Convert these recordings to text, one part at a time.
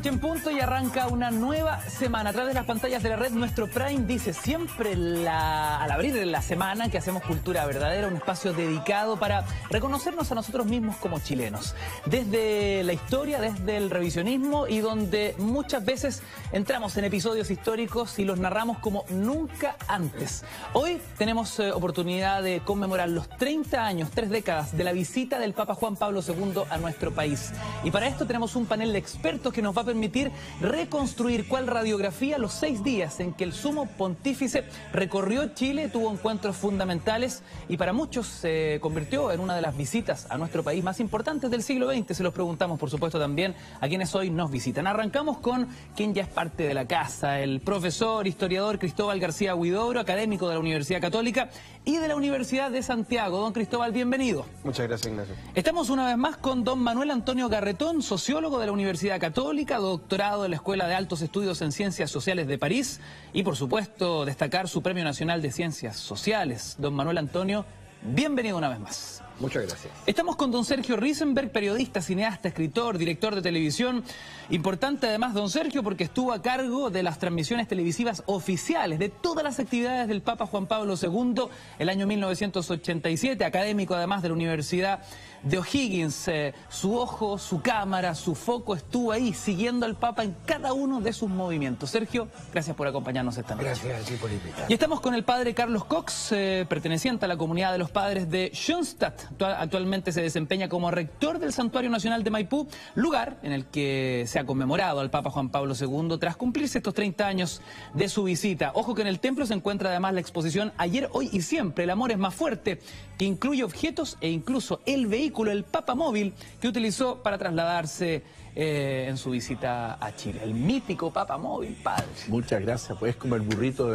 noche en punto y arranca una nueva semana. A través de las pantallas de la red, nuestro Prime dice siempre al abrir la semana que hacemos Cultura Verdadera, un espacio dedicado para reconocernos a nosotros mismos como chilenos. Desde la historia, desde el revisionismo y donde muchas veces entramos en episodios históricos y los narramos como nunca antes. Hoy tenemos oportunidad de conmemorar los 30 años, 3 décadas de la visita del Papa Juan Pablo II a nuestro país. Y para esto tenemos un panel de expertos que nos va a permitir reconstruir cuál radiografía los 6 días en que el sumo pontífice recorrió Chile, tuvo encuentros fundamentales y para muchos se convirtió en una de las visitas a nuestro país más importantes del siglo XX. Se los preguntamos, por supuesto, también a quienes hoy nos visitan. Arrancamos con quien ya es parte de la casa, el profesor, historiador Cristóbal García Huidobro, académico de la Universidad Católica y de la Universidad de Santiago. Don Cristóbal, bienvenido. Muchas gracias, Ignacio. Estamos una vez más con don Manuel Antonio Garretón, sociólogo de la Universidad Católica, doctorado de la Escuela de Altos Estudios en Ciencias Sociales de París y, por supuesto, destacar su Premio Nacional de Ciencias Sociales. Don Manuel Antonio, bienvenido una vez más. Muchas gracias. Estamos con don Sergio Risenberg, periodista, cineasta, escritor, director de televisión. Importante además, don Sergio, porque estuvo a cargo de las transmisiones televisivas oficiales de todas las actividades del Papa Juan Pablo II el año 1987, académico además de la Universidad de O'Higgins. Su ojo, su cámara, su foco estuvo ahí siguiendo al Papa en cada uno de sus movimientos. Sergio, gracias por acompañarnos esta noche. Gracias a ti por invitar. Y estamos con el padre Carlos Cox, perteneciente a la comunidad de los padres de Schoenstatt. Actualmente se desempeña como rector del Santuario Nacional de Maipú, lugar en el que se ha conmemorado al Papa Juan Pablo II tras cumplirse estos 30 años de su visita. Ojo que en el templo se encuentra además la exposición Ayer, Hoy y Siempre, el amor es más fuerte, que incluye objetos e incluso el vehículo, el Papa Móvil, que utilizó para trasladarse en su visita a Chile. El mítico Papa Móvil, padre. Muchas gracias, pues es como el burrito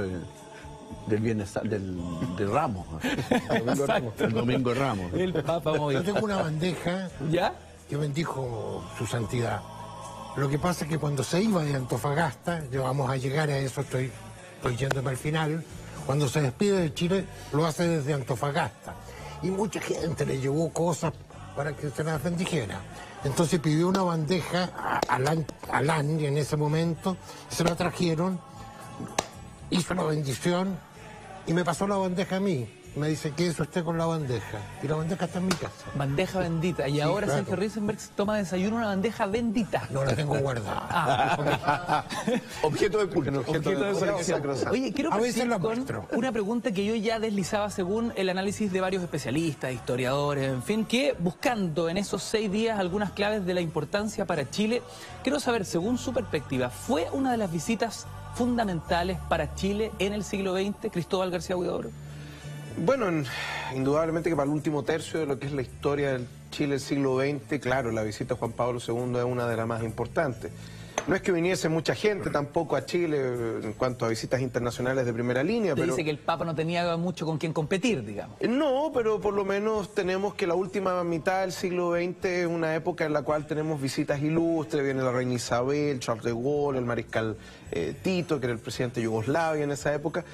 del bienestar, de Ramos. El domingo de Ramos. El Papa Móvil. Yo tengo una bandeja ¿Ya? que bendijo su santidad. Lo que pasa es que cuando se iba de Antofagasta, ya vamos a llegar a eso, estoy yéndome al final, cuando se despide de Chile, lo hace desde Antofagasta. Y mucha gente le llevó cosas para que se las bendijera. Entonces pidió una bandeja a Lange en ese momento, se la trajeron, hizo la bendición y me pasó la bandeja a mí. Me dice, ¿qué es usted con la bandeja? Y la bandeja está en mi casa. Bandeja bendita. Y Sí, ahora claro. Sergio Risenberg toma desayuno una bandeja bendita. No la tengo guardada. Objeto de culto. Objeto de colección. Oye, quiero A veces partir la con muestro. una pregunta que yo ya deslizaba según el análisis de varios especialistas, historiadores, en fin, que buscando en esos 6 días algunas claves de la importancia para Chile, quiero saber, según su perspectiva, ¿fue una de las visitas fundamentales para Chile en el siglo XX, Cristóbal García Huidobro? Bueno, indudablemente que para el último tercio de lo que es la historia del Chile del siglo XX, claro, la visita de Juan Pablo II es una de las más importantes. No es que viniese mucha gente tampoco a Chile en cuanto a visitas internacionales de primera línea, Te pero... dice que el Papa no tenía mucho con quien competir, digamos. No, pero por lo menos tenemos que la última mitad del siglo XX es una época en la cual tenemos visitas ilustres, viene la reina Isabel, Charles de Gaulle, el mariscal Tito, que era el presidente de Yugoslavia en esa época,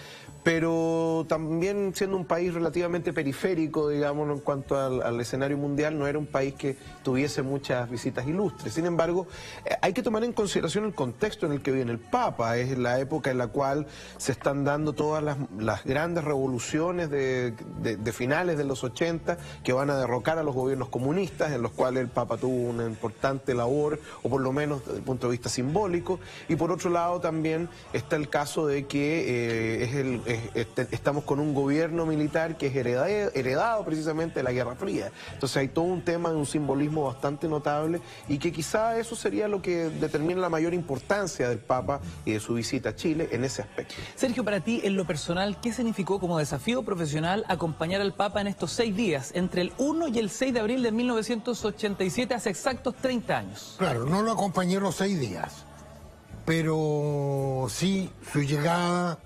pero también siendo un país relativamente periférico, digamos, en cuanto al escenario mundial, no era un país que tuviese muchas visitas ilustres. Sin embargo, hay que tomar en consideración el contexto en el que viene el Papa. Es la época en la cual se están dando todas las grandes revoluciones de finales de los 80 que van a derrocar a los gobiernos comunistas, en los cuales el Papa tuvo una importante labor, o por lo menos desde el punto de vista simbólico. Y por otro lado también está el caso de que estamos con un gobierno militar que es heredado precisamente de la Guerra Fría. Entonces hay todo un tema de un simbolismo bastante notable y que quizá eso sería lo que determina la mayor importancia del Papa y de su visita a Chile en ese aspecto. Sergio, para ti, en lo personal, ¿qué significó como desafío profesional acompañar al Papa en estos 6 días, entre el 1 y el 6 de abril de 1987, hace exactos 30 años? Claro, no lo acompañé los 6 días, pero sí su llegada,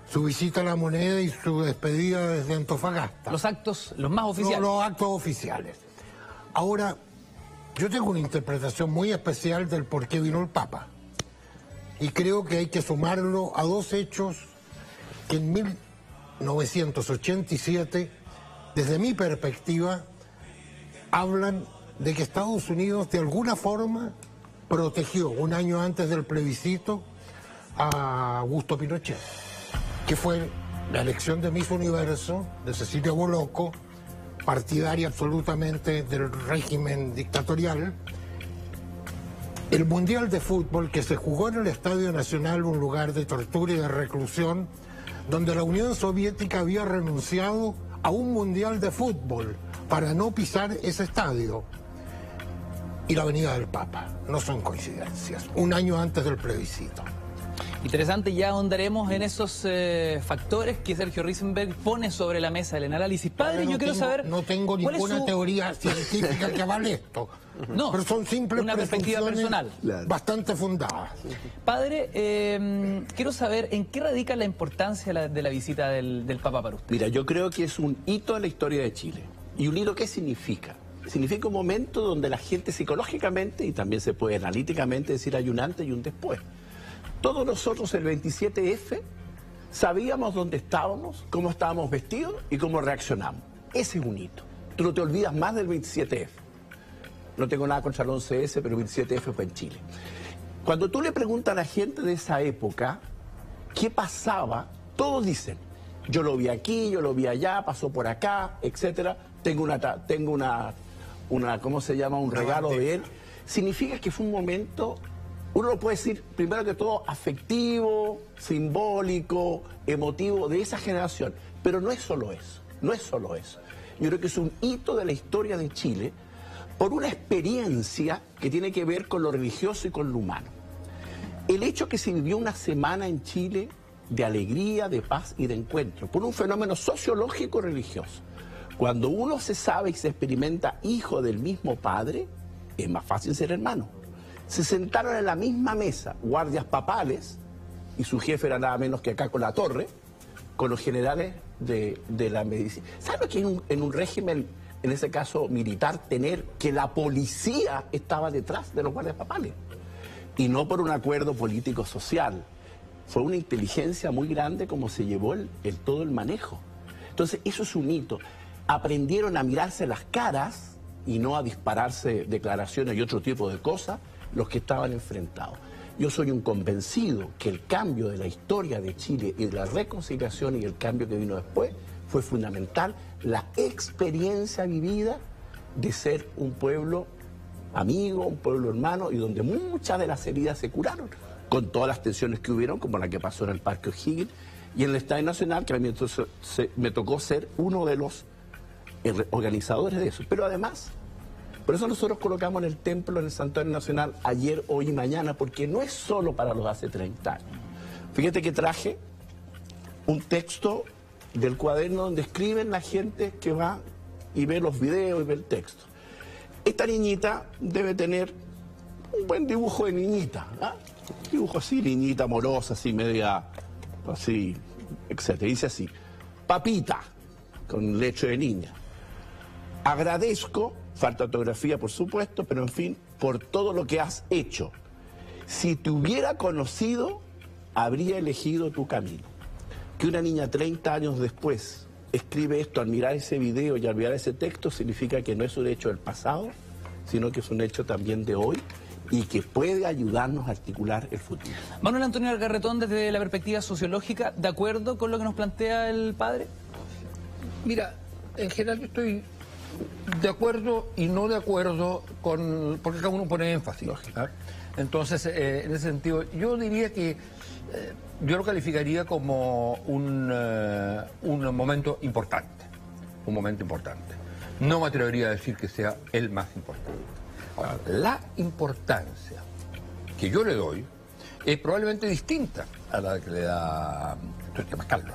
su visita a la Moneda y su despedida desde Antofagasta. Los actos, los más oficiales. Los actos oficiales. Ahora, yo tengo una interpretación muy especial del por qué vino el Papa. Y creo que hay que sumarlo a 2 hechos que en 1987, desde mi perspectiva, hablan de que Estados Unidos de alguna forma protegió un año antes del plebiscito a Augusto Pinochet, que fue la elección de Miss Universo de Cecilia Boloco, partidaria absolutamente del régimen dictatorial. El Mundial de Fútbol que se jugó en el Estadio Nacional, un lugar de tortura y de reclusión, donde la Unión Soviética había renunciado a un Mundial de Fútbol para no pisar ese estadio. Y la venida del Papa, no son coincidencias, un año antes del plebiscito. Interesante, ya ahondaremos en esos factores que Sergio Risenberg pone sobre la mesa del análisis. Padre, yo quiero saber... No tengo ninguna teoría científica que avale esto. No, pero son simples una perspectiva personal. Bastante fundadas. Padre, quiero saber en qué radica la importancia de la visita del Papa para usted. Mira, yo creo que es un hito en la historia de Chile. ¿Y un hito qué significa? Significa un momento donde la gente psicológicamente, y también se puede analíticamente decir hay un antes y un después. Todos nosotros el 27F sabíamos dónde estábamos, cómo estábamos vestidos y cómo reaccionamos. Ese es un hito. Tú no te olvidas más del 27F. No tengo nada contra el 11S, pero el 27F fue en Chile. Cuando tú le preguntas a la gente de esa época qué pasaba, todos dicen, yo lo vi aquí, yo lo vi allá, pasó por acá, etcétera. Tengo una ¿cómo se llama? Un regalo de él. Significa que fue un momento, uno lo puede decir, primero que todo, afectivo, simbólico, emotivo de esa generación. Pero no es solo eso, no es solo eso. Yo creo que es un hito de la historia de Chile por una experiencia que tiene que ver con lo religioso y con lo humano. El hecho que se vivió una semana en Chile de alegría, de paz y de encuentro, por un fenómeno sociológico religioso. Cuando uno se sabe y se experimenta hijo del mismo padre, es más fácil ser hermano. Se sentaron en la misma mesa guardias papales, y su jefe era nada menos que acá con la torre, con los generales de la medicina. ¿Saben lo que en un régimen, en ese caso militar, tener que la policía estaba detrás de los guardias papales? Y no por un acuerdo político-social. Fue una inteligencia muy grande como se llevó todo el manejo. Entonces, eso es un hito. Aprendieron a mirarse las caras y no a dispararse declaraciones y otro tipo de cosas los que estaban enfrentados. Yo soy un convencido que el cambio de la historia de Chile y de la reconciliación y el cambio que vino después fue fundamental, la experiencia vivida de ser un pueblo amigo, un pueblo hermano y donde muchas de las heridas se curaron, con todas las tensiones que hubieron, como la que pasó en el Parque O'Higgins y en el Estadio Nacional, que a mí entonces me tocó ser uno de los organizadores de eso. Pero además, por eso nosotros colocamos en el templo, en el Santuario Nacional, ayer, hoy y mañana, porque no es solo para los hace 30 años. Fíjate que traje un texto del cuaderno donde escriben la gente que va y ve los videos y ve el texto. Esta niñita debe tener un buen dibujo de niñita, ¿ah? Dibujo así, niñita amorosa, así media, así, etcétera. Dice así, papita, con leche de niña. Agradezco, falta ortografía por supuesto, pero en fin, por todo lo que has hecho. Si te hubiera conocido, habría elegido tu camino. Que una niña 30 años después escribe esto al mirar ese video y al mirar ese texto, significa que no es un hecho del pasado, sino que es un hecho también de hoy y que puede ayudarnos a articular el futuro. Manuel Antonio Algarretón, desde la perspectiva sociológica, ¿de acuerdo con lo que nos plantea el padre? Mira, en general yo estoy de acuerdo y no de acuerdo con... porque cada uno pone énfasis. ¿Ah? Entonces, en ese sentido, yo diría que yo lo calificaría como un momento importante. Un momento importante. No me atrevería a decir que sea el más importante. Ahora, la importancia que yo le doy es probablemente distinta a la que le da...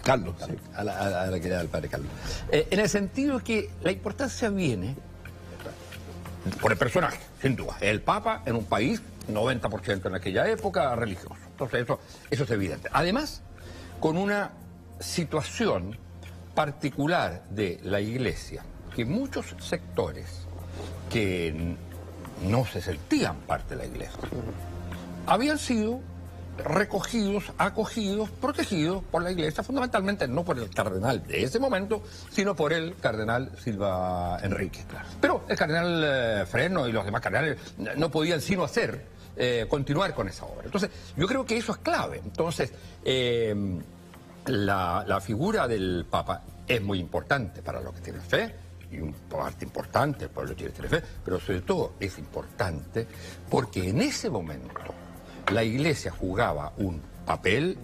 Carlos, sí, a la que le da el padre Carlos. En el sentido que la importancia viene por el personaje, sin duda. El Papa en un país, 90% en aquella época, religioso. Entonces eso es evidente. Además, con una situación particular de la Iglesia, que muchos sectores que no se sentían parte de la Iglesia, habían sido recogidos, acogidos, protegidos por la Iglesia, fundamentalmente no por el cardenal de ese momento, sino por el cardenal Silva Enrique. Pero el cardenal Freno y los demás cardenales no podían sino hacer continuar con esa obra. Entonces, yo creo que eso es clave. Entonces, la figura del Papa es muy importante para los que tienen fe, y una parte importante para los que tienen fe, pero sobre todo es importante porque en ese momento la Iglesia jugaba un papel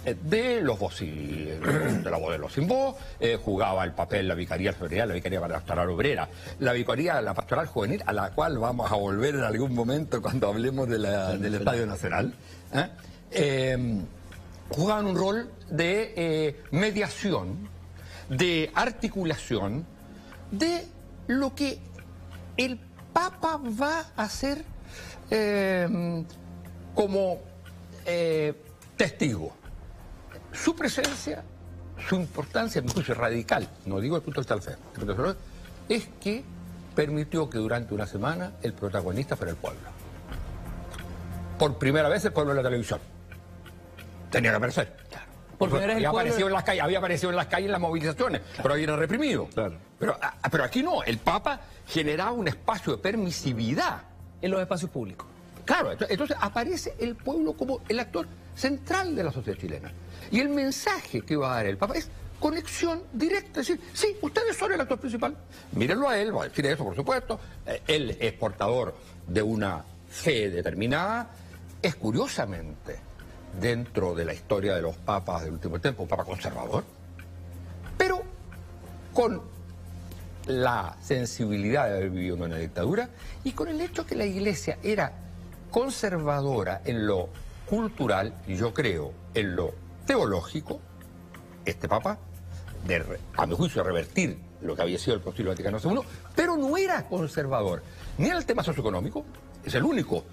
de los voz de la voz de los sin voz, jugaba el papel la Vicaría Federal, la Vicaría Pastoral Obrera, la Vicaría, la Pastoral Juvenil, a la cual vamos a volver en algún momento cuando hablemos del Estadio Nacional, jugaban un rol de mediación, de articulación, de lo que el Papa va a hacer como testigo. Su presencia, su importancia, mi juicio radical, no digo el punto de vista del fe, es que permitió que durante una semana el protagonista fuera el pueblo. Por primera vez el pueblo en la televisión. Tenía que aparecer. Claro. Por primera vez el pueblo... había aparecido en las calles en las movilizaciones, claro, pero ahí era reprimido. Claro. Pero aquí no, el Papa generaba un espacio de permisividad. En los espacios públicos. Claro, entonces aparece el pueblo como el actor central de la sociedad chilena. Y el mensaje que va a dar el Papa es conexión directa, es decir, sí, ustedes son el actor principal, mírenlo a él, va a decir eso, por supuesto, él es portador de una fe determinada, es curiosamente, dentro de la historia de los papas del último tiempo, un papa conservador, pero con la sensibilidad de haber vivido en una dictadura y con el hecho que la Iglesia era conservadora en lo cultural y yo creo en lo teológico. Este Papa, a mi juicio, revertir lo que había sido el Concilio Vaticano II, pero no era conservador ni en el tema socioeconómico, es el único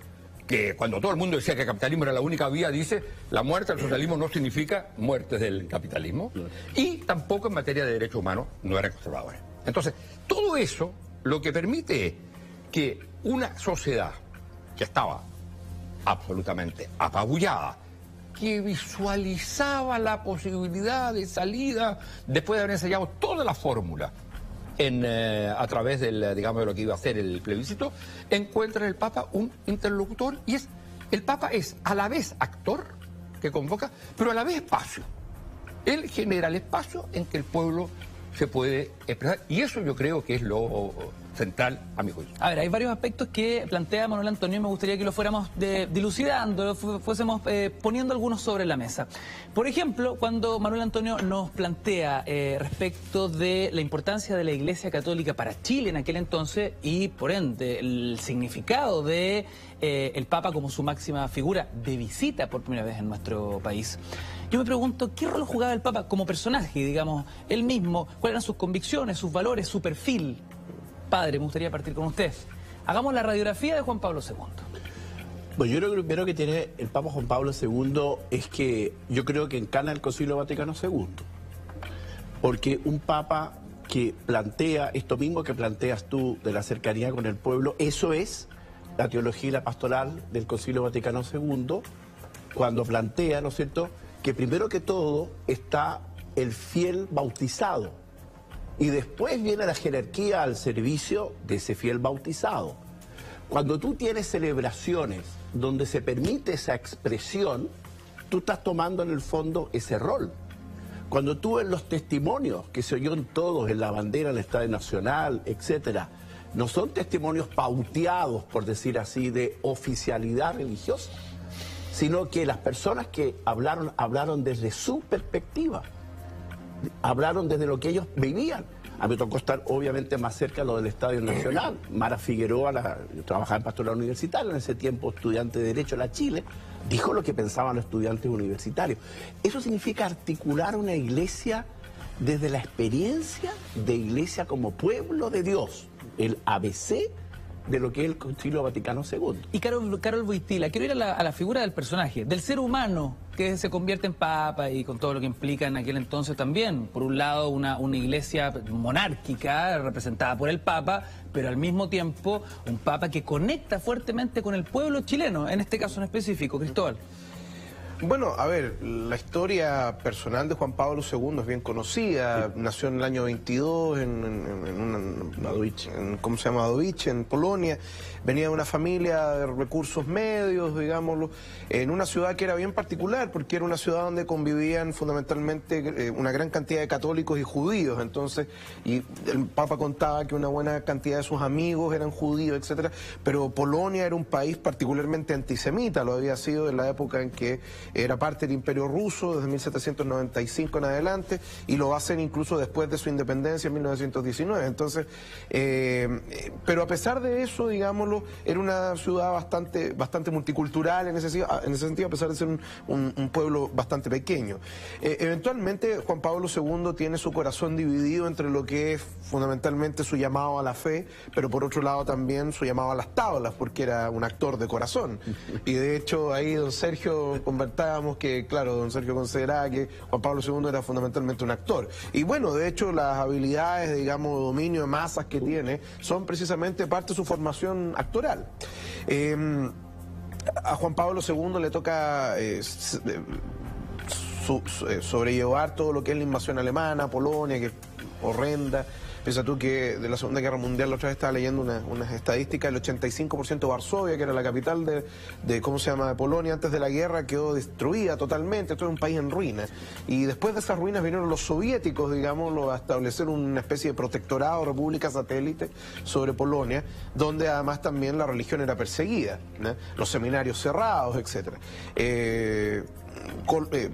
que cuando todo el mundo decía que el capitalismo era la única vía, dice la muerte del socialismo no significa muertes del capitalismo, y tampoco en materia de derechos humanos no era conservador. Entonces, todo eso lo que permite es que una sociedad que estaba absolutamente apabullada, que visualizaba la posibilidad de salida después de haber ensayado toda la fórmula a través del, digamos, de lo que iba a hacer el plebiscito, encuentra en el Papa un interlocutor y el Papa es a la vez actor que convoca, pero a la vez espacio. Él genera el espacio en que el pueblo se puede expresar y eso yo creo que es lo central a mi juicio. A ver, hay varios aspectos que plantea Manuel Antonio y me gustaría que lo fuéramos dilucidando, fuésemos poniendo algunos sobre la mesa. Por ejemplo, cuando Manuel Antonio nos plantea respecto de la importancia de la Iglesia Católica para Chile en aquel entonces y, por ende, el significado de el Papa como su máxima figura de visita por primera vez en nuestro país. Yo me pregunto, ¿qué rol jugaba el Papa como personaje, digamos, él mismo? ¿Cuáles eran sus convicciones, sus valores, su perfil? Padre, me gustaría partir con usted. Hagamos la radiografía de Juan Pablo II. Bueno, yo creo que lo primero que tiene el Papa Juan Pablo II es que yo creo que encarna el Concilio Vaticano II. Porque un Papa que plantea esto mismo que planteas tú de la cercanía con el pueblo, eso es la teología y la pastoral del Concilio Vaticano II, cuando plantea, ¿no es cierto?, que primero que todo está el fiel bautizado y después viene la jerarquía al servicio de ese fiel bautizado. Cuando tú tienes celebraciones donde se permite esa expresión, tú estás tomando en el fondo ese rol. Cuando tú ves los testimonios que se oyeron todos en la bandera del Estadio Nacional, etcétera, no son testimonios pauteados, por decir así, de oficialidad religiosa, sino que las personas que hablaron desde su perspectiva, hablaron desde lo que ellos vivían. A mí me tocó estar obviamente más cerca de lo del Estadio Nacional. Mara Figueroa, trabajaba en pastoral universitario, en ese tiempo estudiante de Derecho en la Chile, dijo lo que pensaban los estudiantes universitarios. Eso significa articular una iglesia desde la experiencia de iglesia como pueblo de Dios, el ABC de lo que es el Concilio Vaticano II. Y Carol Wojtyla, quiero ir a la figura del personaje, del ser humano que se convierte en papa y con todo lo que implica en aquel entonces también. Por un lado, una iglesia monárquica representada por el papa, pero al mismo tiempo un papa que conecta fuertemente con el pueblo chileno, en este caso en específico, Cristóbal. Bueno, a ver, la historia personal de Juan Pablo II es bien conocida. Nació en el año 22 ¿cómo se llama? Wadowice, en Polonia. Venía de una familia de recursos medios, digámoslo, en una ciudad que era bien particular, porque era una ciudad donde convivían fundamentalmente una gran cantidad de católicos y judíos. Entonces, y el Papa contaba que una buena cantidad de sus amigos eran judíos, etcétera. Pero Polonia era un país particularmente antisemita, lo había sido en la época en que era parte del Imperio Ruso, desde 1795 en adelante, y lo va a hacer incluso después de su independencia en 1919. Entonces, pero a pesar de eso, digámoslo, era una ciudad bastante multicultural en ese sentido, a pesar de ser un pueblo bastante pequeño. Eventualmente, Juan Pablo II tiene su corazón dividido entre lo que es fundamentalmente su llamado a la fe, pero por otro lado también su llamado a las tablas, porque era un actor de corazón. Y de hecho, ahí don Sergio conversábamos que, claro, don Sergio consideraba que Juan Pablo II era fundamentalmente un actor. Y bueno, de hecho, las habilidades, digamos, dominio de masas que tiene son precisamente parte de su formación actoral. A Juan Pablo II le toca sobrellevar todo lo que es la invasión alemana, Polonia, que es horrenda. Piensa tú que de la Segunda Guerra Mundial, la otra vez estaba leyendo unas estadísticas, el 85% de Varsovia, que era la capital de ¿cómo se llama?, de Polonia, antes de la guerra, quedó destruida totalmente, todo era un país en ruinas. Y después de esas ruinas vinieron los soviéticos, digámoslo, a establecer una especie de protectorado, república satélite sobre Polonia, donde además también la religión era perseguida, ¿no? Los seminarios cerrados, etcétera.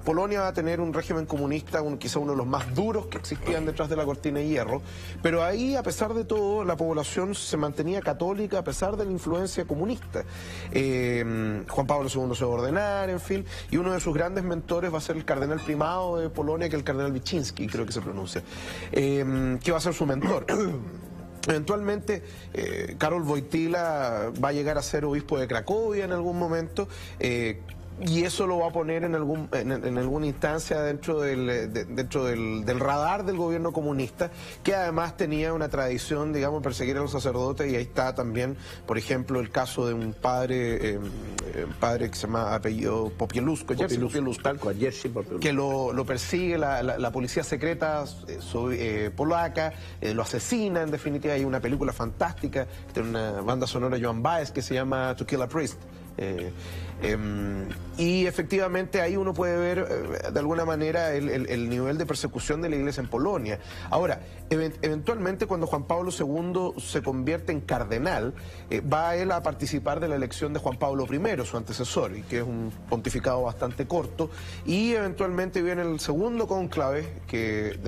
Polonia va a tener un régimen comunista, quizá uno de los más duros que existían detrás de la cortina de hierro, pero ahí, a pesar de todo, la población se mantenía católica a pesar de la influencia comunista. Juan Pablo II se va a ordenar, en fin, y uno de sus grandes mentores va a ser el cardenal primado de Polonia, que es el cardenal Wyszynski, creo que se pronuncia, que va a ser su mentor. Eventualmente, Karol Wojtyła va a llegar a ser obispo de Cracovia en algún momento, y eso lo va a poner en alguna instancia dentro del radar del gobierno comunista, que además tenía una tradición, digamos, perseguir a los sacerdotes, y ahí está también, por ejemplo, el caso de un padre que se llama apellido Popieluszko, que lo persigue la policía secreta polaca, lo asesina, en definitiva. Hay una película fantástica, tiene una banda sonora Joan Baez, que se llama To Kill a Priest. Y efectivamente ahí uno puede ver de alguna manera el nivel de persecución de la iglesia en Polonia. Ahora, eventualmente cuando Juan Pablo II se convierte en cardenal, va él a participar de la elección de Juan Pablo I, su antecesor, y que es un pontificado bastante corto, y eventualmente viene el segundo cónclave,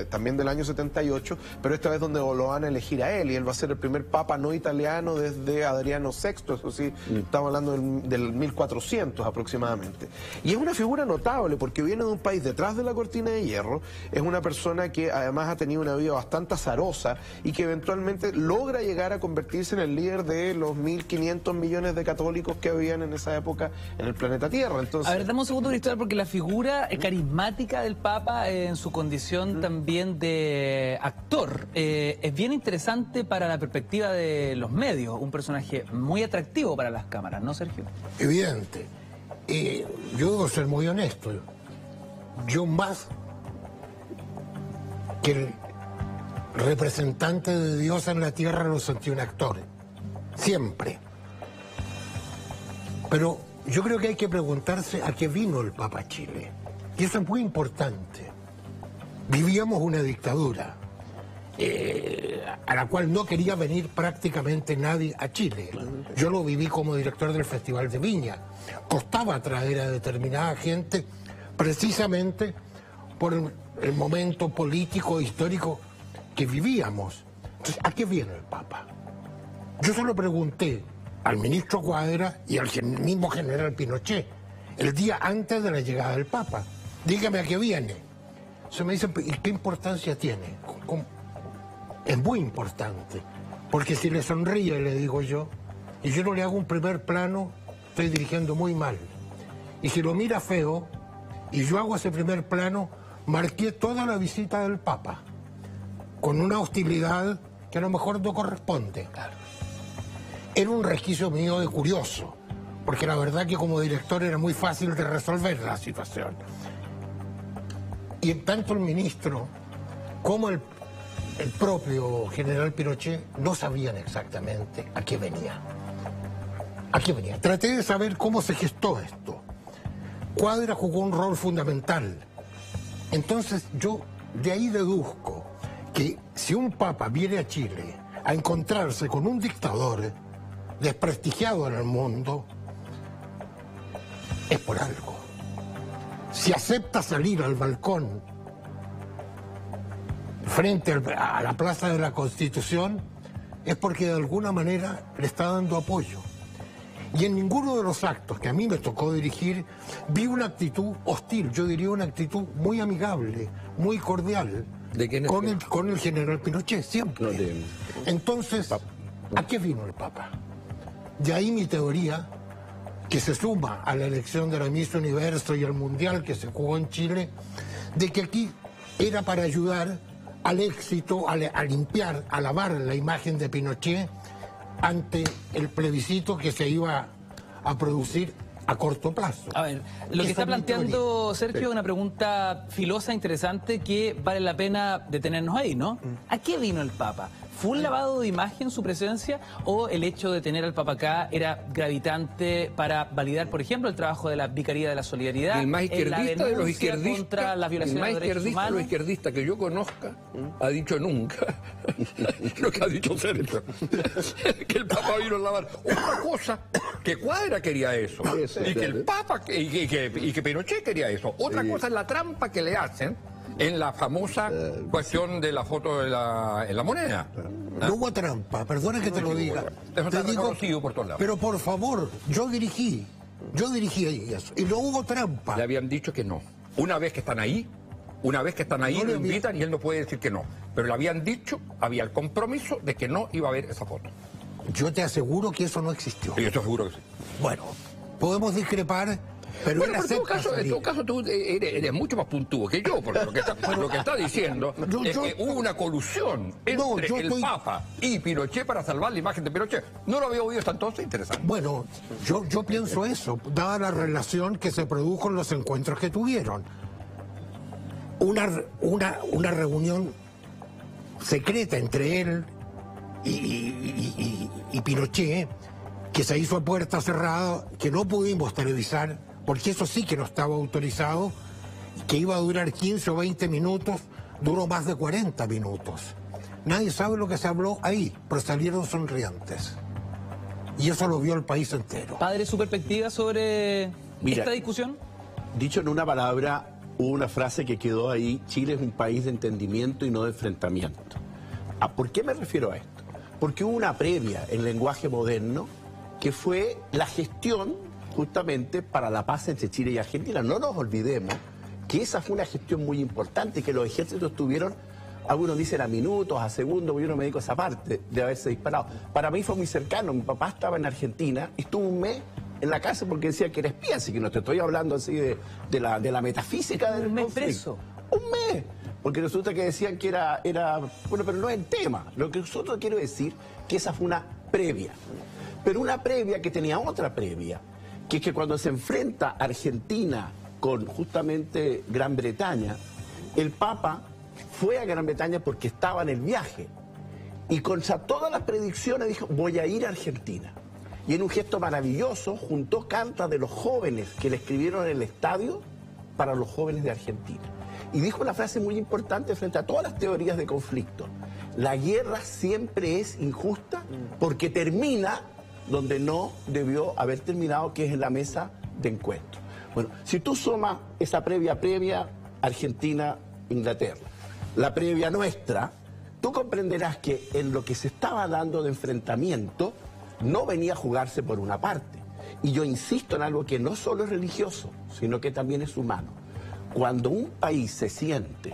también del año 78, pero esta vez donde lo van a elegir a él, y él va a ser el primer papa no italiano desde Adriano VI, eso sí, estamos hablando del 1400 aproximadamente. Y es una figura notable porque viene de un país detrás de la cortina de hierro, es una persona que además ha tenido una vida bastante azarosa y que eventualmente logra llegar a convertirse en el líder de los 1.500 millones de católicos que habían en esa época en el planeta Tierra. Entonces, a ver, dame un segundo, Cristóbal, porque la figura carismática del Papa en su condición también de actor es bien interesante para la perspectiva de los medios, un personaje muy atractivo para las cámaras, ¿no, Sergio? Evidente. Yo debo ser muy honesto. Yo, más que el representante de Dios en la tierra, lo sentí un actor. Siempre. Pero yo creo que hay que preguntarse a qué vino el Papa a Chile. Y eso es muy importante. Vivíamos una dictadura a la cual no quería venir prácticamente nadie a Chile. Yo lo viví como director del Festival de Viña. Costaba traer a determinada gente precisamente por el momento político, histórico que vivíamos. Entonces, ¿a qué viene el Papa? Yo se lo pregunté al ministro Cuadra y al mismo general Pinochet el día antes de la llegada del Papa. Dígame a qué viene. Se me dice, ¿y qué importancia tiene? Es muy importante, porque si le sonríe, le digo yo, y yo no le hago un primer plano, estoy dirigiendo muy mal. Y si lo mira feo, y yo hago ese primer plano, marqué toda la visita del Papa, con una hostilidad que a lo mejor no corresponde. Era un resquicio mío de curioso, porque la verdad que como director era muy fácil de resolver la situación. Y tanto el ministro como el propio general Pinochet no sabían exactamente a qué venía. ¿A qué venía? Traté de saber cómo se gestó esto. Cuadra jugó un rol fundamental. Entonces yo de ahí deduzco que si un papa viene a Chile a encontrarse con un dictador desprestigiado en el mundo, es por algo. Si acepta salir al balcón frente a la Plaza de la Constitución, es porque de alguna manera le está dando apoyo. Y en ninguno de los actos que a mí me tocó dirigir vi una actitud hostil, yo diría una actitud muy amigable, muy cordial, ¿De quién es con el general Pinochet, siempre. Entonces, ¿a qué vino el Papa? De ahí mi teoría, que se suma a la elección de la Miss Universo y el Mundial que se jugó en Chile, de que aquí era para ayudar al éxito, a limpiar, a lavar la imagen de Pinochet ante el plebiscito que se iba a producir a corto plazo. A ver, lo que está planteando Sergio es una pregunta filosa, interesante, que vale la pena detenernos ahí, ¿no? ¿A qué vino el Papa? ¿Fue un lavado de imagen su presencia o el hecho de tener al Papa acá era gravitante para validar, por ejemplo, el trabajo de la Vicaría de la Solidaridad? El más izquierdista de los izquierdistas, contra las violaciones de derechos humanos. De los izquierdistas que yo conozca ha dicho nunca lo que ha dicho Sergio, que el Papa vino a lavar. Otra cosa, que Cuadra quería eso, y que el Papa y que Pinochet quería eso. Otra cosa es la trampa que le hacen en la famosa cuestión de la foto en la moneda. No hubo trampa, perdona que te lo diga. Eso está reconocido por todos lados. Pero por favor, yo dirigí ahí eso, y no hubo trampa. Le habían dicho que no. Una vez que están ahí, lo invitan y él no puede decir que no. Pero le habían dicho, había el compromiso de que no iba a haber esa foto. Yo te aseguro que eso no existió. Y yo estoy seguro que sí. Bueno, podemos discrepar, pero Bueno, en todo caso tú eres mucho más puntudo que yo, porque lo que está diciendo es que hubo una colusión entre el Papa y Pinochet para salvar la imagen de Pinochet. No lo había oído hasta entonces, interesante. Bueno, yo pienso eso, dada la relación que se produjo en los encuentros que tuvieron. Una reunión secreta entre él y Pinochet, que se hizo a puerta cerrada, que no pudimos televisar, porque eso sí que no estaba autorizado, que iba a durar 15 o 20 minutos, duró más de 40 minutos. Nadie sabe lo que se habló ahí, pero salieron sonrientes. Y eso lo vio el país entero. Padre, ¿su perspectiva sobre esta discusión? Dicho en una palabra, hubo una frase que quedó ahí: Chile es un país de entendimiento y no de enfrentamiento. ¿Por qué me refiero a esto? Porque hubo una previa en lenguaje moderno que fue la gestión justamente para la paz entre Chile y Argentina. No nos olvidemos que esa fue una gestión muy importante, que los ejércitos tuvieron, algunos dicen a minutos, a segundos, yo no me dedico a esa parte de haberse disparado. Para mí fue muy cercano. Mi papá estaba en Argentina y estuvo un mes en la cárcel porque decía que era espía, así que no te estoy hablando así de la metafísica del conflicto. Preso. Un mes. Porque resulta que decían que era... Bueno, pero no es el tema. Lo que nosotros quiero decir que esa fue una previa. Pero una previa que tenía otra previa, que es que cuando se enfrenta Argentina con justamente Gran Bretaña, el Papa fue a Gran Bretaña porque estaba en el viaje. Y contra todas las predicciones dijo, voy a ir a Argentina. Y en un gesto maravilloso juntó cartas de los jóvenes que le escribieron en el estadio para los jóvenes de Argentina. Y dijo una frase muy importante frente a todas las teorías de conflicto. La guerra siempre es injusta porque termina donde no debió haber terminado, que es en la mesa de encuentro. Bueno, si tú sumas esa previa Argentina-Inglaterra, la previa nuestra, tú comprenderás que en lo que se estaba dando de enfrentamiento no venía a jugarse por una parte. Y yo insisto en algo que no solo es religioso, sino que también es humano. Cuando un país se siente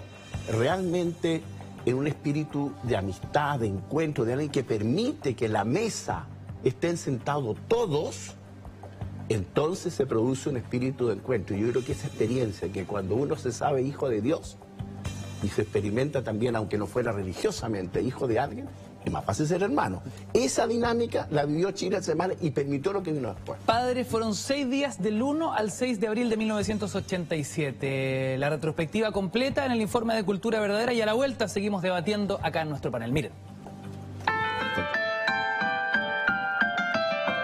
realmente en un espíritu de amistad, de encuentro, de alguien que permite que la mesa estén sentados todos, entonces se produce un espíritu de encuentro. Y yo creo que esa experiencia, que cuando uno se sabe hijo de Dios y se experimenta también, aunque no fuera religiosamente, hijo de alguien, es más fácil ser hermano. Esa dinámica la vivió Chile hace semanas y permitió lo que vino después. Padre, fueron 6 días del 1 al 6 de abril de 1987. La retrospectiva completa en el informe de Cultura Verdadera, y a la vuelta seguimos debatiendo acá en nuestro panel. Miren.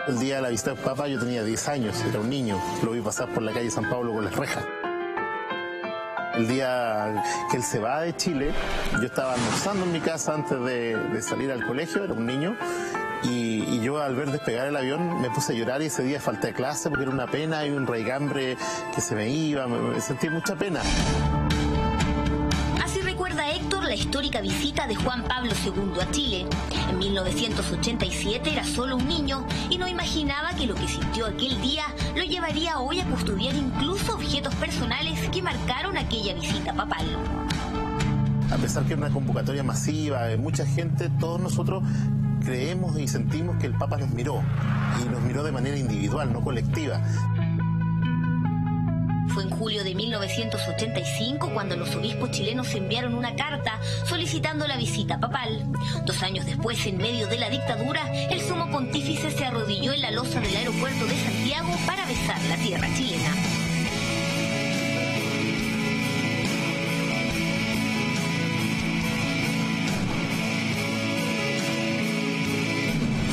El día de la visita del Papa yo tenía 10 años, era un niño, lo vi pasar por la calle San Pablo con las rejas. El día que él se va de Chile, yo estaba almorzando en mi casa antes de salir al colegio, era un niño, y yo al ver despegar el avión me puse a llorar, y ese día falté a clase porque era una pena y un raigambre que se me iba, me sentí mucha pena. Recuerda Héctor la histórica visita de Juan Pablo II a Chile. En 1987 era solo un niño y no imaginaba que lo que sintió aquel día lo llevaría hoy a custodiar incluso objetos personales que marcaron aquella visita papal. A pesar que era una convocatoria masiva, mucha gente, todos nosotros creemos y sentimos que el Papa nos miró, y nos miró de manera individual, no colectiva. Fue en julio de 1985 cuando los obispos chilenos enviaron una carta solicitando la visita papal. 2 años después, en medio de la dictadura, el sumo pontífice se arrodilló en la losa del aeropuerto de Santiago para besar la tierra chilena.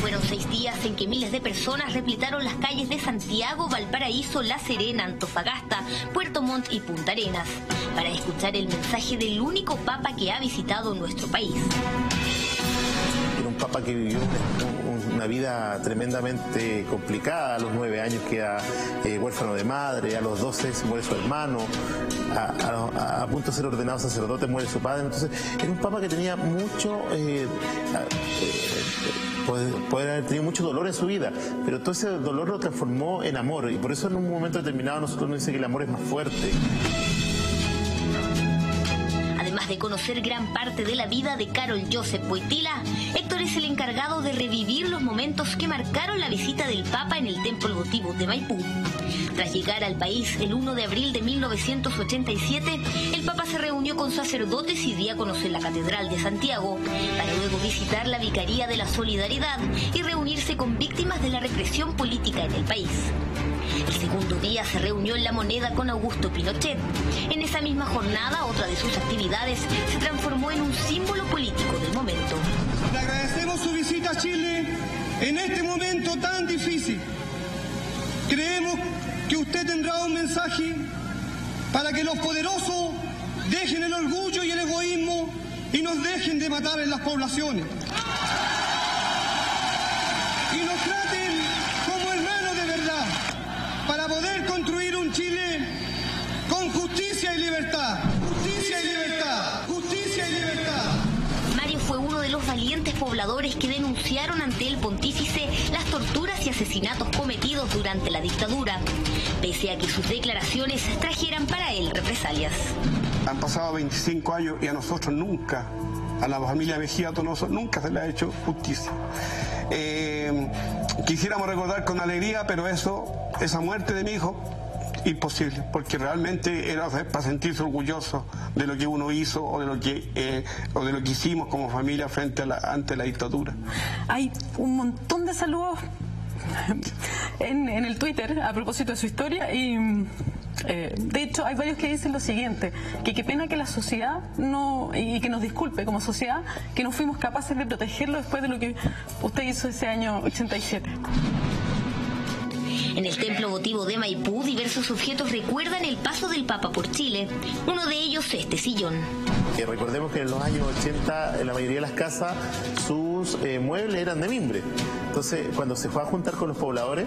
Fueron 6 días en que miles de personas repletaron las calles de Santiago, Valparaíso, La Serena, Antofagasta, Puerto Montt y Punta Arenas, para escuchar el mensaje del único papa que ha visitado nuestro país. Era un papa que vivió una vida tremendamente complicada. A los 9 años queda huérfano de madre, a los 12 se muere su hermano, a punto de ser ordenado sacerdote muere su padre. Entonces era un papa que tenía mucho... poder haber tenido mucho dolor en su vida, pero todo ese dolor lo transformó en amor, y por eso en un momento determinado nosotros nos dice que el amor es más fuerte. Además de conocer gran parte de la vida de Karol Józef Wojtyła, Héctor es el encargado de revivir los momentos que marcaron la visita del Papa en el Templo Votivo de Maipú. Tras llegar al país el 1 de abril de 1987, el Papa se reunió con sacerdotes y diáconos en la Catedral de Santiago, para luego visitar la Vicaría de la Solidaridad y reunirse con víctimas de la represión política en el país. El segundo día se reunió en La Moneda con Augusto Pinochet. En esa misma jornada, otra de sus actividades se transformó en un símbolo político del momento. Le agradecemos su visita a Chile en este momento tan difícil. Creemos que usted tendrá un mensaje para que los poderosos dejen el orgullo y el egoísmo y nos dejen de matar en las poblaciones. Y nos traten como hermanos de verdad, para poder construir un Chile con justicia y libertad. Justicia y libertad. Justicia y libertad. Mario fue uno de los valientes pobladores que denunciaron ante el pontífice las torturas y asesinatos cometidos durante la dictadura, pese a que sus declaraciones trajeran para él represalias. Han pasado 25 años y a nosotros nunca, a la familia Mejía Donoso, nunca se le ha hecho justicia. Quisiéramos recordar con alegría, pero esa muerte de mi hijo, imposible, porque realmente era para sentirse orgulloso de lo que uno hizo o de lo que hicimos como familia ante la dictadura. Hay un montón de saludos en el Twitter a propósito de su historia, y de hecho hay varios que dicen lo siguiente: que qué pena que la sociedad y que nos disculpe como sociedad que no fuimos capaces de protegerlo después de lo que usted hizo ese año 87. En el Templo Votivo de Maipú, diversos objetos recuerdan el paso del Papa por Chile. Uno de ellos, este sillón. Recordemos que en los años 80, en la mayoría de las casas, sus muebles eran de mimbre. Entonces, cuando se fue a juntar con los pobladores,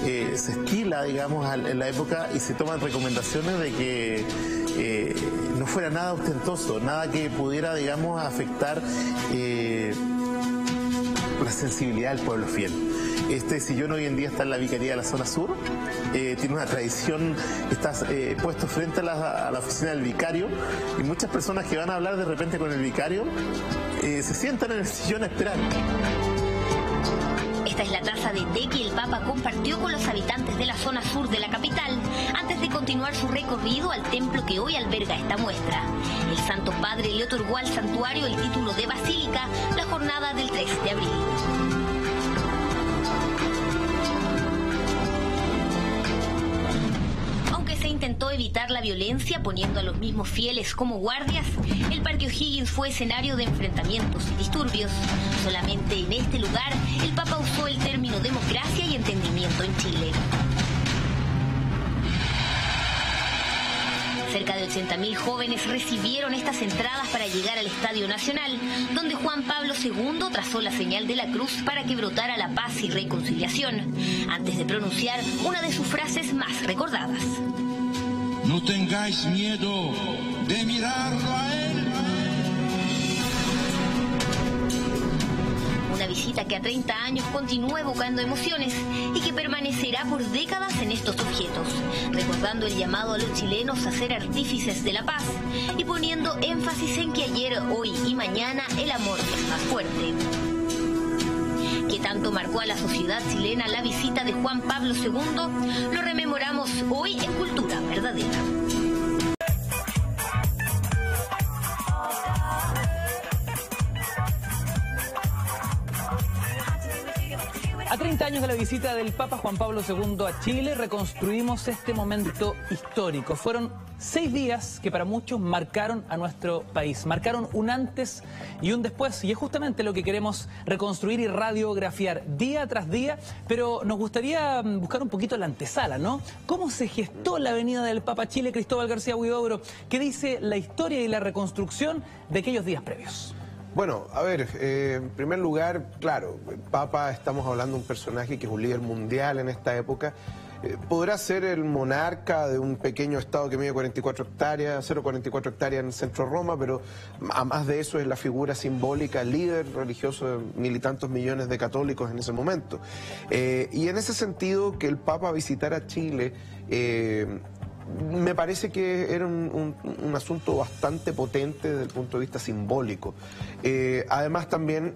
se estila, digamos, en la época, y se toman recomendaciones de que no fuera nada ostentoso, nada que pudiera, digamos, afectar la sensibilidad del pueblo fiel. Este sillón hoy en día está en la Vicaría de la Zona Sur, tiene una tradición, está puesto frente a la oficina del vicario, y muchas personas que van a hablar de repente con el vicario se sientan en el sillón a esperar. Esta es la taza de té que el Papa compartió con los habitantes de la zona sur de la capital antes de continuar su recorrido al templo que hoy alberga esta muestra. El Santo Padre le otorgó al santuario el título de basílica la jornada del 3 de abril. Intentó evitar la violencia poniendo a los mismos fieles como guardias, el Parque O'Higgins fue escenario de enfrentamientos y disturbios. Solamente en este lugar el Papa usó el término democracia y entendimiento en Chile. Cerca de 80.000 jóvenes recibieron estas entradas para llegar al Estadio Nacional, donde Juan Pablo II trazó la señal de la cruz para que brotara la paz y reconciliación, antes de pronunciar una de sus frases más recordadas. No tengáis miedo de mirarlo a él. Una visita que a 30 años continúa evocando emociones y que permanecerá por décadas en estos objetos, recordando el llamado a los chilenos a ser artífices de la paz y poniendo énfasis en que ayer, hoy y mañana el amor es más fuerte. ¿Qué tanto marcó a la sociedad chilena la visita de Juan Pablo II? Lo rememoramos hoy en Cultura Verdadera. A 30 años de la visita del Papa Juan Pablo II a Chile, reconstruimos este momento histórico. Fueron 6 días que para muchos marcaron a nuestro país, marcaron un antes y un después, y es justamente lo que queremos reconstruir y radiografiar día tras día, pero nos gustaría buscar un poquito la antesala, ¿no? ¿Cómo se gestó la venida del Papa a Chile, Cristóbal García Huidobro? ¿Qué dice la historia y la reconstrucción de aquellos días previos? Bueno, a ver, en primer lugar, claro, el Papa, estamos hablando de un personaje que es un líder mundial en esta época. Podrá ser el monarca de un pequeño estado que mide 44 hectáreas, 0,44 hectáreas en el centro de Roma, pero a más de eso es la figura simbólica, líder religioso de 1.000 y tantos millones de católicos en ese momento. Y en ese sentido, que el Papa visitara Chile, me parece que era un asunto bastante potente desde el punto de vista simbólico. Además también,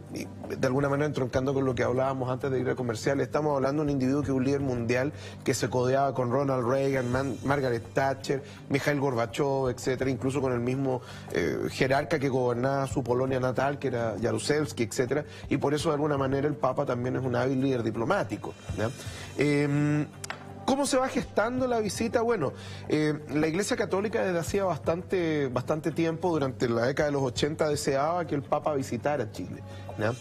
de alguna manera entroncando con lo que hablábamos antes de ir a comercial, estamos hablando de un individuo que es un líder mundial que se codeaba con Ronald Reagan, Margaret Thatcher, Mikhail Gorbachev, etcétera, incluso con el mismo jerarca que gobernaba su Polonia natal, que era Jaruzelski, etcétera, y por eso de alguna manera el Papa también es un hábil líder diplomático, ¿no? ¿Cómo se va gestando la visita? Bueno, la Iglesia Católica desde hacía bastante tiempo, durante la década de los 80, deseaba que el Papa visitara Chile, ¿no?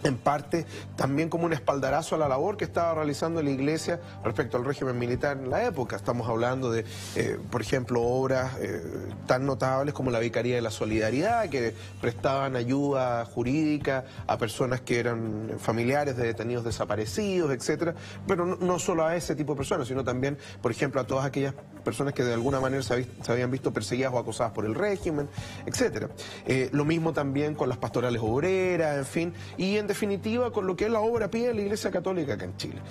En parte también como un espaldarazo a la labor que estaba realizando la Iglesia respecto al régimen militar en la época. Estamos hablando de, por ejemplo, obras tan notables como la Vicaría de la Solidaridad, que prestaban ayuda jurídica a personas que eran familiares de detenidos desaparecidos, etcétera. Pero no solo a ese tipo de personas, sino también, por ejemplo, a todas aquellas personas que de alguna manera se habían visto perseguidas o acosadas por el régimen, etcétera. Lo mismo también con las pastorales obreras, en fin, y en definitiva con lo que es la obra a pie de la Iglesia Católica acá en Chile.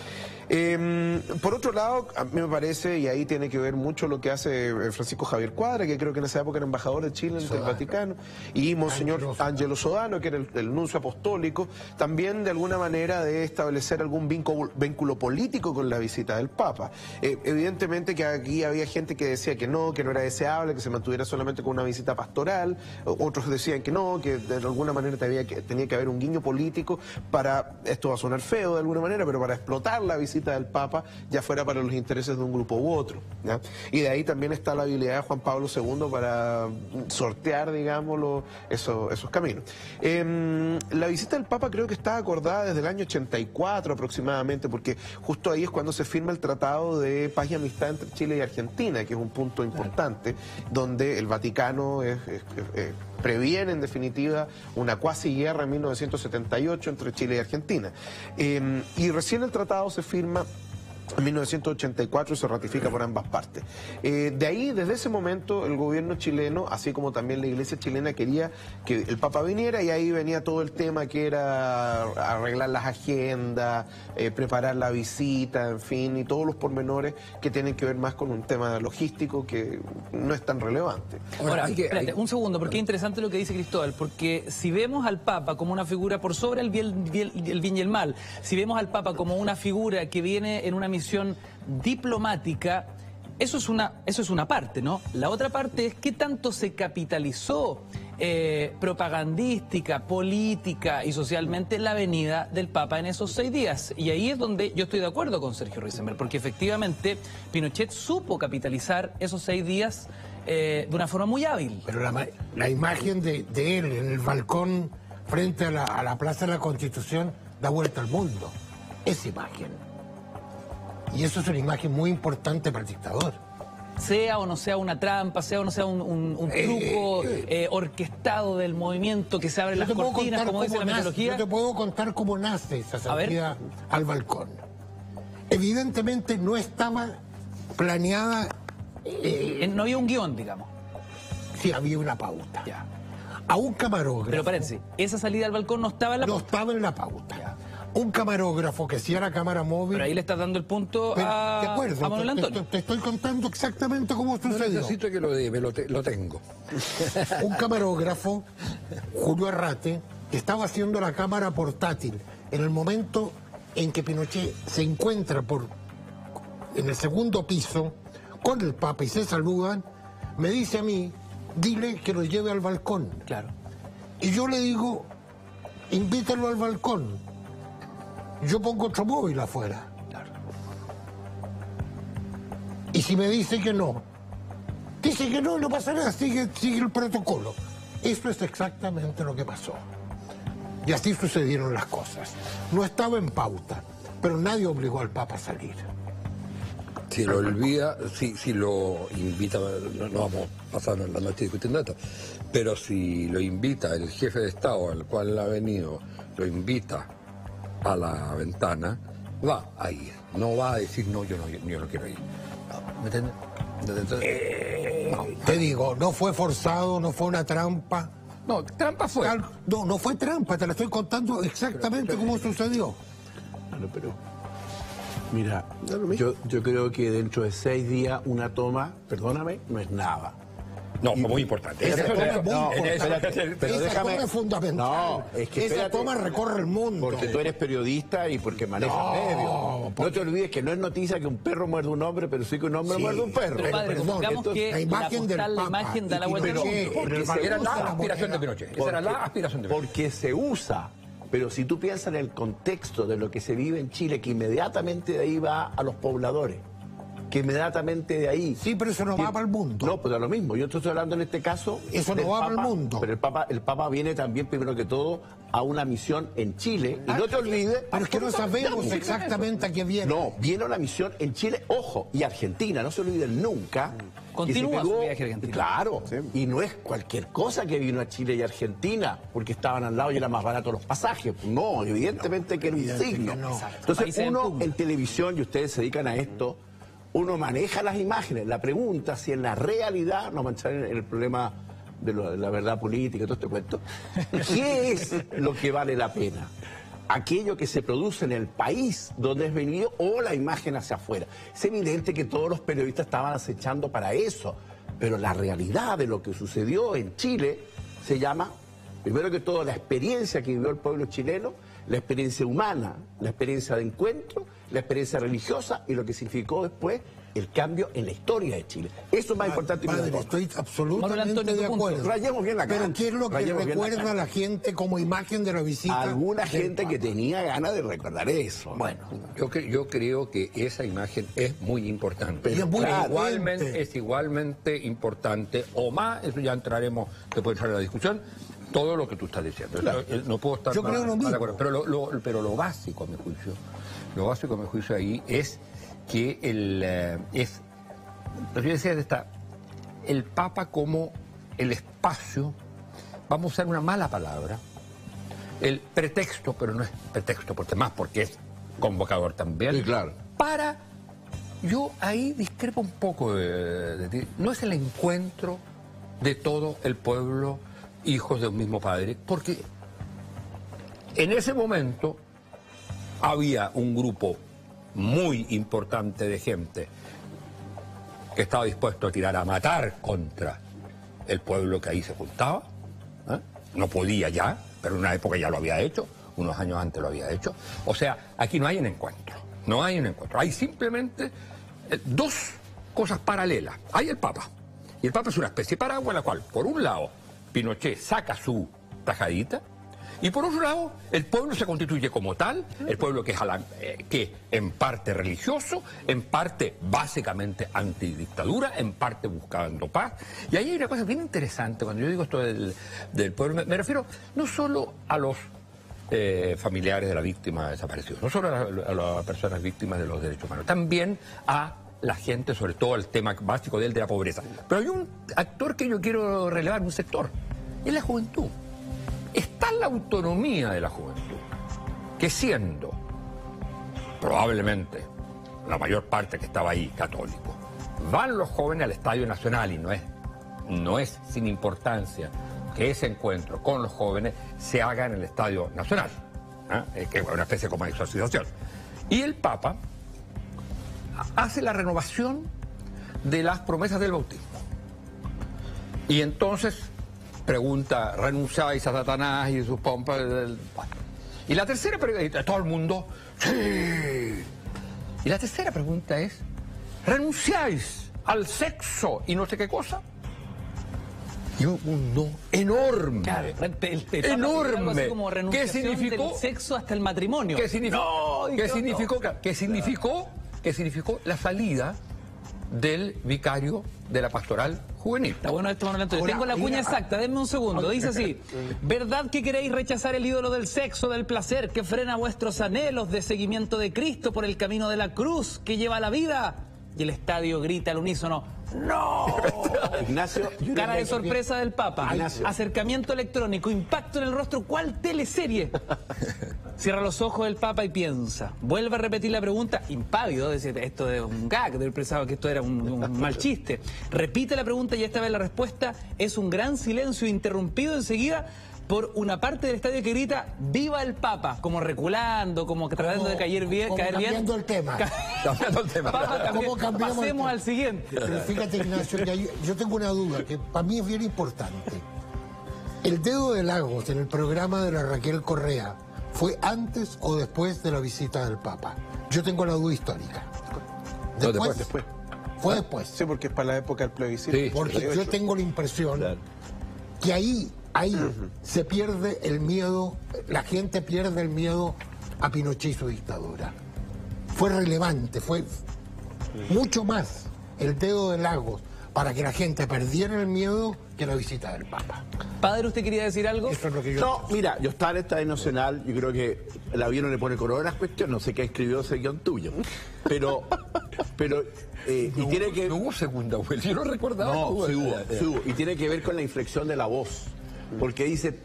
Por otro lado, a mí me parece, y ahí tiene que ver mucho lo que hace Francisco Javier Cuadra, que creo que en esa época era embajador de Chile ante el Vaticano, y Monseñor Ángelo Sodano, que era el nuncio apostólico, también de alguna manera de establecer algún vínculo político con la visita del Papa. Evidentemente que aquí había gente que decía que no era deseable, que se mantuviera solamente con una visita pastoral, otros decían que no, que de alguna manera tenía que haber un guiño político para, esto va a sonar feo de alguna manera, pero para explotar la visita del Papa, ya fuera para los intereses de un grupo u otro, ¿ya? Y de ahí también está la habilidad de Juan Pablo II para sortear, digámoslo, esos caminos. La visita del Papa creo que está acordada desde el año 84 aproximadamente, porque justo ahí es cuando se firma el Tratado de Paz y Amistad entre Chile y Argentina, que es un punto importante, donde el Vaticano previene en definitiva una cuasi guerra en 1978 entre Chile y Argentina. Y recién el tratado se firma En 1984 se ratifica por ambas partes. De ahí, desde ese momento, el gobierno chileno, así como también la iglesia chilena, quería que el Papa viniera, y ahí venía todo el tema que era arreglar las agendas, preparar la visita, en fin, y todos los pormenores que tienen que ver más con un tema logístico que no es tan relevante. Ahora, espérate, un segundo, porque es interesante lo que dice Cristóbal, porque si vemos al Papa como una figura por sobre el bien y el mal, si vemos al Papa como una figura que viene en una misión diplomática, eso es una parte, ¿no? La otra parte es qué tanto se capitalizó propagandística, política y socialmente la venida del Papa en esos 6 días. Y ahí es donde yo estoy de acuerdo con Sergio Risenberg, porque efectivamente Pinochet supo capitalizar esos 6 días de una forma muy hábil. Pero la imagen de él en el balcón frente a la Plaza de la Constitución da vuelta al mundo. Esa imagen. Y eso es una imagen muy importante para el dictador. Sea o no sea una trampa, sea o no sea un truco orquestado del movimiento que se abre las cortinas, como dice la mitología. Yo te puedo contar cómo nace esa salida al balcón. Evidentemente no estaba planeada. No había un guión, digamos. Sí, había una pauta. Ya. A un camarógrafo. Pero espérense, esa salida al balcón no estaba en la pauta. No estaba en la pauta. Ya. Un camarógrafo que hacía la cámara móvil. Pero ahí le estás dando el punto a Manuel Antonio. Te estoy contando exactamente cómo sucedió. No necesito que lo dé, lo tengo. Un camarógrafo, Julio Arrate, que estaba haciendo la cámara portátil en el momento en que Pinochet se encuentra en el segundo piso con el Papa y se saludan, me dice a mí, dile que lo lleve al balcón. Claro. Y yo le digo, invítalo al balcón. Yo pongo otro móvil afuera. Claro. Y si me dice que no, no pasa nada, sigue el protocolo. Eso es exactamente lo que pasó. Y así sucedieron las cosas. No estaba en pauta, pero nadie obligó al Papa a salir. Si lo olvida, si lo invita, no vamos a pasar la noche discutiendo esto, pero si lo invita el jefe de Estado al cual él ha venido, lo invita a la ventana, va a ir. No va a decir, no, yo no quiero ir. ¿Me entiendes? Te digo, no fue forzado, no fue una trampa. No, trampa fue. No fue trampa, te la estoy contando exactamente cómo sucedió. Bueno, pero mira, yo creo que dentro de 6 días una toma, perdóname, no es nada. No, fue muy importante. Esa toma es muy importante. Pero esa toma es fundamental. No, es que esa toma recorre el mundo. Porque tú eres periodista y porque manejas medios. No te olvides que no es noticia que un perro muerde a un hombre, pero sí que un hombre muerde a un perro. Pero padre, supongamos que la imagen del Papa, la imagen da la vuelta al mundo. Era la aspiración de Pinochet. Esa era la aspiración de Pinochet. Porque se usa. Pero si tú piensas en el contexto de lo que se vive en Chile, que inmediatamente de ahí va a los pobladores, que inmediatamente de ahí... Sí, pero eso no va para el mundo. No, pues es lo mismo. Yo estoy hablando en este caso... Eso no va para el mundo. Pero el Papa viene también, primero que todo, a una misión en Chile. Y no te olvides... Pero es que no sabemos exactamente a qué viene. No, viene una misión en Chile, ojo, y Argentina. No se olviden nunca. Continúa su viaje a Argentina. Claro. Sí. Y no es cualquier cosa que vino a Chile y Argentina, porque estaban al lado y era más barato los pasajes. No, evidentemente que era un signo. No. Entonces uno en televisión, y ustedes se dedican a esto... Uno maneja las imágenes. La pregunta si en la realidad, no manchar en el problema de la verdad política y todo este cuento, ¿qué es lo que vale la pena? Aquello que se produce en el país donde es venido o la imagen hacia afuera. Es evidente que todos los periodistas estaban acechando para eso, pero la realidad de lo que sucedió en Chile se llama, primero que todo, la experiencia que vivió el pueblo chileno, la experiencia humana, la experiencia de encuentro, la experiencia religiosa y lo que significó después el cambio en la historia de Chile. Eso es más importante que padre, estoy absolutamente de acuerdo. Rayemos bien la cara. Pero ¿qué es lo que recuerda a la gente como imagen de la visita? Alguna gente que tenía ganas de recordar eso. Bueno, yo creo que esa imagen es muy importante. Pero es igualmente importante, o más, eso ya entraremos, se puede entrar en la discusión, todo lo que tú estás diciendo. Claro. No puedo estar yo creo lo mismo. de acuerdo. Pero lo básico, a mi juicio, ahí es que el Papa como el espacio, vamos a usar una mala palabra, el pretexto, pero no es pretexto porque es convocador también, sí, claro, para yo ahí discrepo un poco de ti. No es el encuentro de todo el pueblo, hijos de un mismo padre, porque en ese momento había un grupo muy importante de gente que estaba dispuesto a tirar a matar contra el pueblo que ahí se juntaba. No podía ya, pero en una época ya lo había hecho, unos años antes lo había hecho. O sea, aquí no hay un encuentro, no hay un encuentro. Hay simplemente dos cosas paralelas. Hay el Papa, y el Papa es una especie de paraguas en la cual, por un lado, Pinochet saca su tajadita, y por otro lado, el pueblo se constituye como tal, el pueblo que es que en parte religioso, en parte básicamente antidictadura, en parte buscando paz. Y ahí hay una cosa bien interesante, cuando yo digo esto del pueblo, me refiero no solo a los familiares de la víctima desaparecida, no solo a las personas víctimas de los derechos humanos, también a la gente, sobre todo el tema básico de la pobreza. Pero hay un actor que yo quiero relevar, un sector, es la juventud. Está la autonomía de la juventud, que siendo probablemente la mayor parte que estaba ahí católico, van los jóvenes al Estadio Nacional, y no es sin importancia que ese encuentro con los jóvenes se haga en el Estadio Nacional, que es una especie como de exorcización. Y el Papa hace la renovación de las promesas del bautismo. Y entonces pregunta, ¿renunciáis a Satanás y sus pompas? Y la tercera pregunta, todo el mundo, sí. Y la tercera pregunta es, ¿renunciáis al sexo y no sé qué cosa? Y un no enorme, claro, enorme. Como ¿Qué significó? Del sexo hasta el matrimonio. ¿Qué significó? ¿Qué significó la salida del vicario de la pastoral juvenil? Está bueno esto, Manuel Antonio. Tengo la cuña exacta, denme un segundo. Dice así: ¿verdad que queréis rechazar el ídolo del sexo, del placer, que frena vuestros anhelos de seguimiento de Cristo por el camino de la cruz que lleva a la vida? Y el estadio grita al unísono: ¡no! Ignacio, cara de sorpresa del Papa, Ignacio. Acercamiento electrónico, impacto en el rostro. ¿Cuál teleserie? Cierra los ojos el Papa y piensa. Vuelve a repetir la pregunta, impávido, decir, esto es un gag, del pensaba que esto era un mal chiste. Repite la pregunta y esta vez la respuesta es un gran silencio interrumpido enseguida por una parte del estadio que grita ¡viva el Papa! Como reculando, como tratando de caer bien. Cambiando el tema. Cambiando el tema. Papa, ¿Cómo cambiamos pasemos el al siguiente. Pero fíjate, Ignacio, que yo tengo una duda que para mí es bien importante. El dedo de Lagos en el programa de la Raquel Correa, ¿fue antes o después de la visita del Papa? Yo tengo la duda histórica. Después. Fue después. Sí, porque es para la época del plebiscito. Sí. Porque yo tengo la impresión que ahí se pierde el miedo, la gente pierde el miedo a Pinochet y su dictadura. Fue relevante, fue mucho más el dedo de Lagos para que la gente perdiera el miedo que la visita del Papa. Padre, ¿usted quería decir algo? Eso es lo que yo... No, mira, yo estaba en el Estadio Nacional, yo creo que el avión no le pone color a las cuestiones, no sé qué escribió ese guión tuyo, pero y tiene que... No hubo segunda vuelta, yo no recordaba. No, sí hubo, y tiene que ver con la inflexión de la voz, porque dice,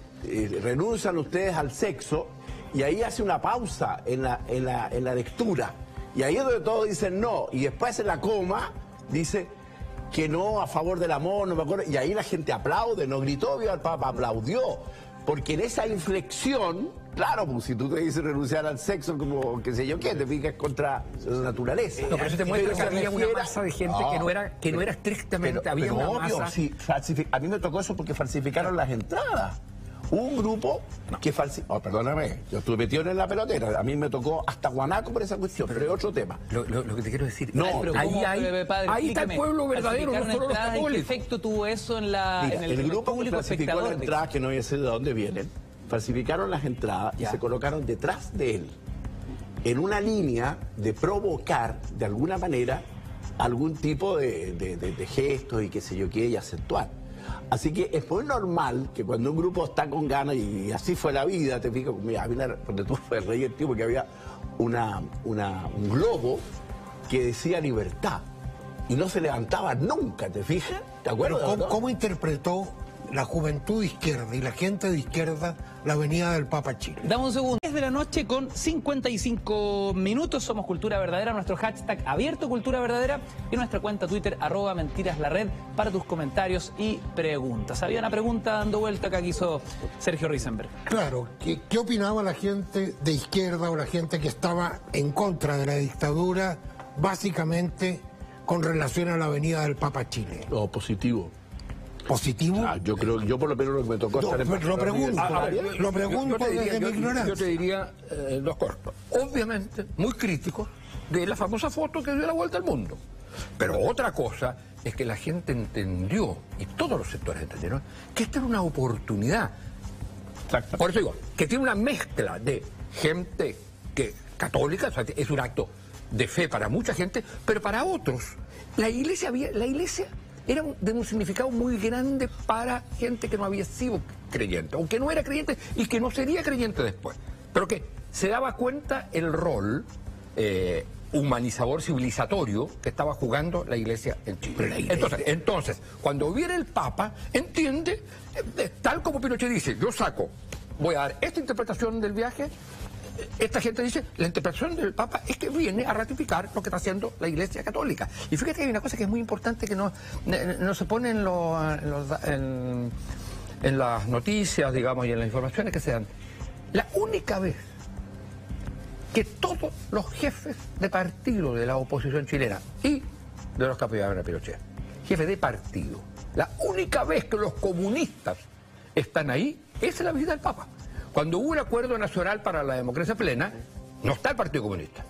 renuncian ustedes al sexo, y ahí hace una pausa en la lectura, y ahí es donde todos dicen no, y después en la coma dice que no a favor del amor, no me acuerdo, y ahí la gente aplaude, no gritó viva el Papa, aplaudió, porque en esa inflexión, claro, pues si tú te dices renunciar al sexo, como qué sé yo qué, te fijas contra la naturaleza. No, pero eso te muestra que se había una refiere- masa de gente que no era estrictamente, había pero una obvio, masa. sí, a mí me tocó eso porque falsificaron las entradas. Hubo un grupo que falsificó, perdóname, yo estuve metido en la pelotera, a mí me tocó hasta guanaco por esa cuestión, pero es otro tema. Lo que te quiero decir, No, Pero ahí ¿cómo, hay, padre, ahí está el explíqueme? pueblo verdadero, no Falsificaron solo los entradas, ¿y ¿Qué católicos. efecto tuvo eso en la Mira, en el el grupo que público falsificó espectador? las entradas, que no voy a decir de dónde vienen, falsificaron las entradas y se colocaron detrás de él, en una línea de provocar, de alguna manera, algún tipo de gestos y qué sé yo qué, y acentuar. Así que es muy normal que cuando un grupo está con ganas, y así fue la vida, te fijas, mira, donde tú fue rey el tipo, que había un globo que decía libertad y no se levantaba nunca, ¿te fijas? ¿Te acuerdas? Pero no? ¿cómo interpretó la juventud de izquierda y la gente de izquierda la venida del Papa Chile. Damos un segundo. 10 de la noche con 55 minutos. Somos Cultura Verdadera. Nuestro hashtag abierto Cultura Verdadera y nuestra cuenta Twitter @mentiras_la_red para tus comentarios y preguntas. Había una pregunta dando vuelta que hizo Sergio Risenberg. Claro, ¿qué opinaba la gente de izquierda o la gente que estaba en contra de la dictadura, básicamente con relación a la venida del Papa Chile? No, positivo. ¿Positivo? Yo creo, yo por lo menos lo que me tocó estar en... Lo pregunto desde mi ignorancia. Yo te diría dos cosas. Obviamente, muy críticos de la famosa foto que dio la vuelta al mundo. Pero otra cosa es que la gente entendió, y todos los sectores entendieron, que esta era una oportunidad. Por eso digo, que tiene una mezcla de gente que católica, o sea, es un acto de fe para mucha gente, pero para otros, la iglesia era de un significado muy grande para gente que no había sido creyente, o que no era creyente y que no sería creyente después, pero que se daba cuenta el rol humanizador, civilizatorio que estaba jugando la iglesia en Chile. Entonces, cuando viene el Papa, entiende, tal como Pinochet dice, voy a dar esta interpretación del viaje. Esta gente dice, la interpretación del Papa es que viene a ratificar lo que está haciendo la Iglesia Católica. Y fíjate que hay una cosa que es muy importante que no se pone en las noticias, digamos, y en las informaciones que se dan. La única vez que todos los jefes de partido de la oposición chilena y de los que apoyaban a Pinochet, jefes de partido, la única vez que los comunistas están ahí es en la visita del Papa. Cuando hubo un acuerdo nacional para la democracia plena, no está el Partido Comunista.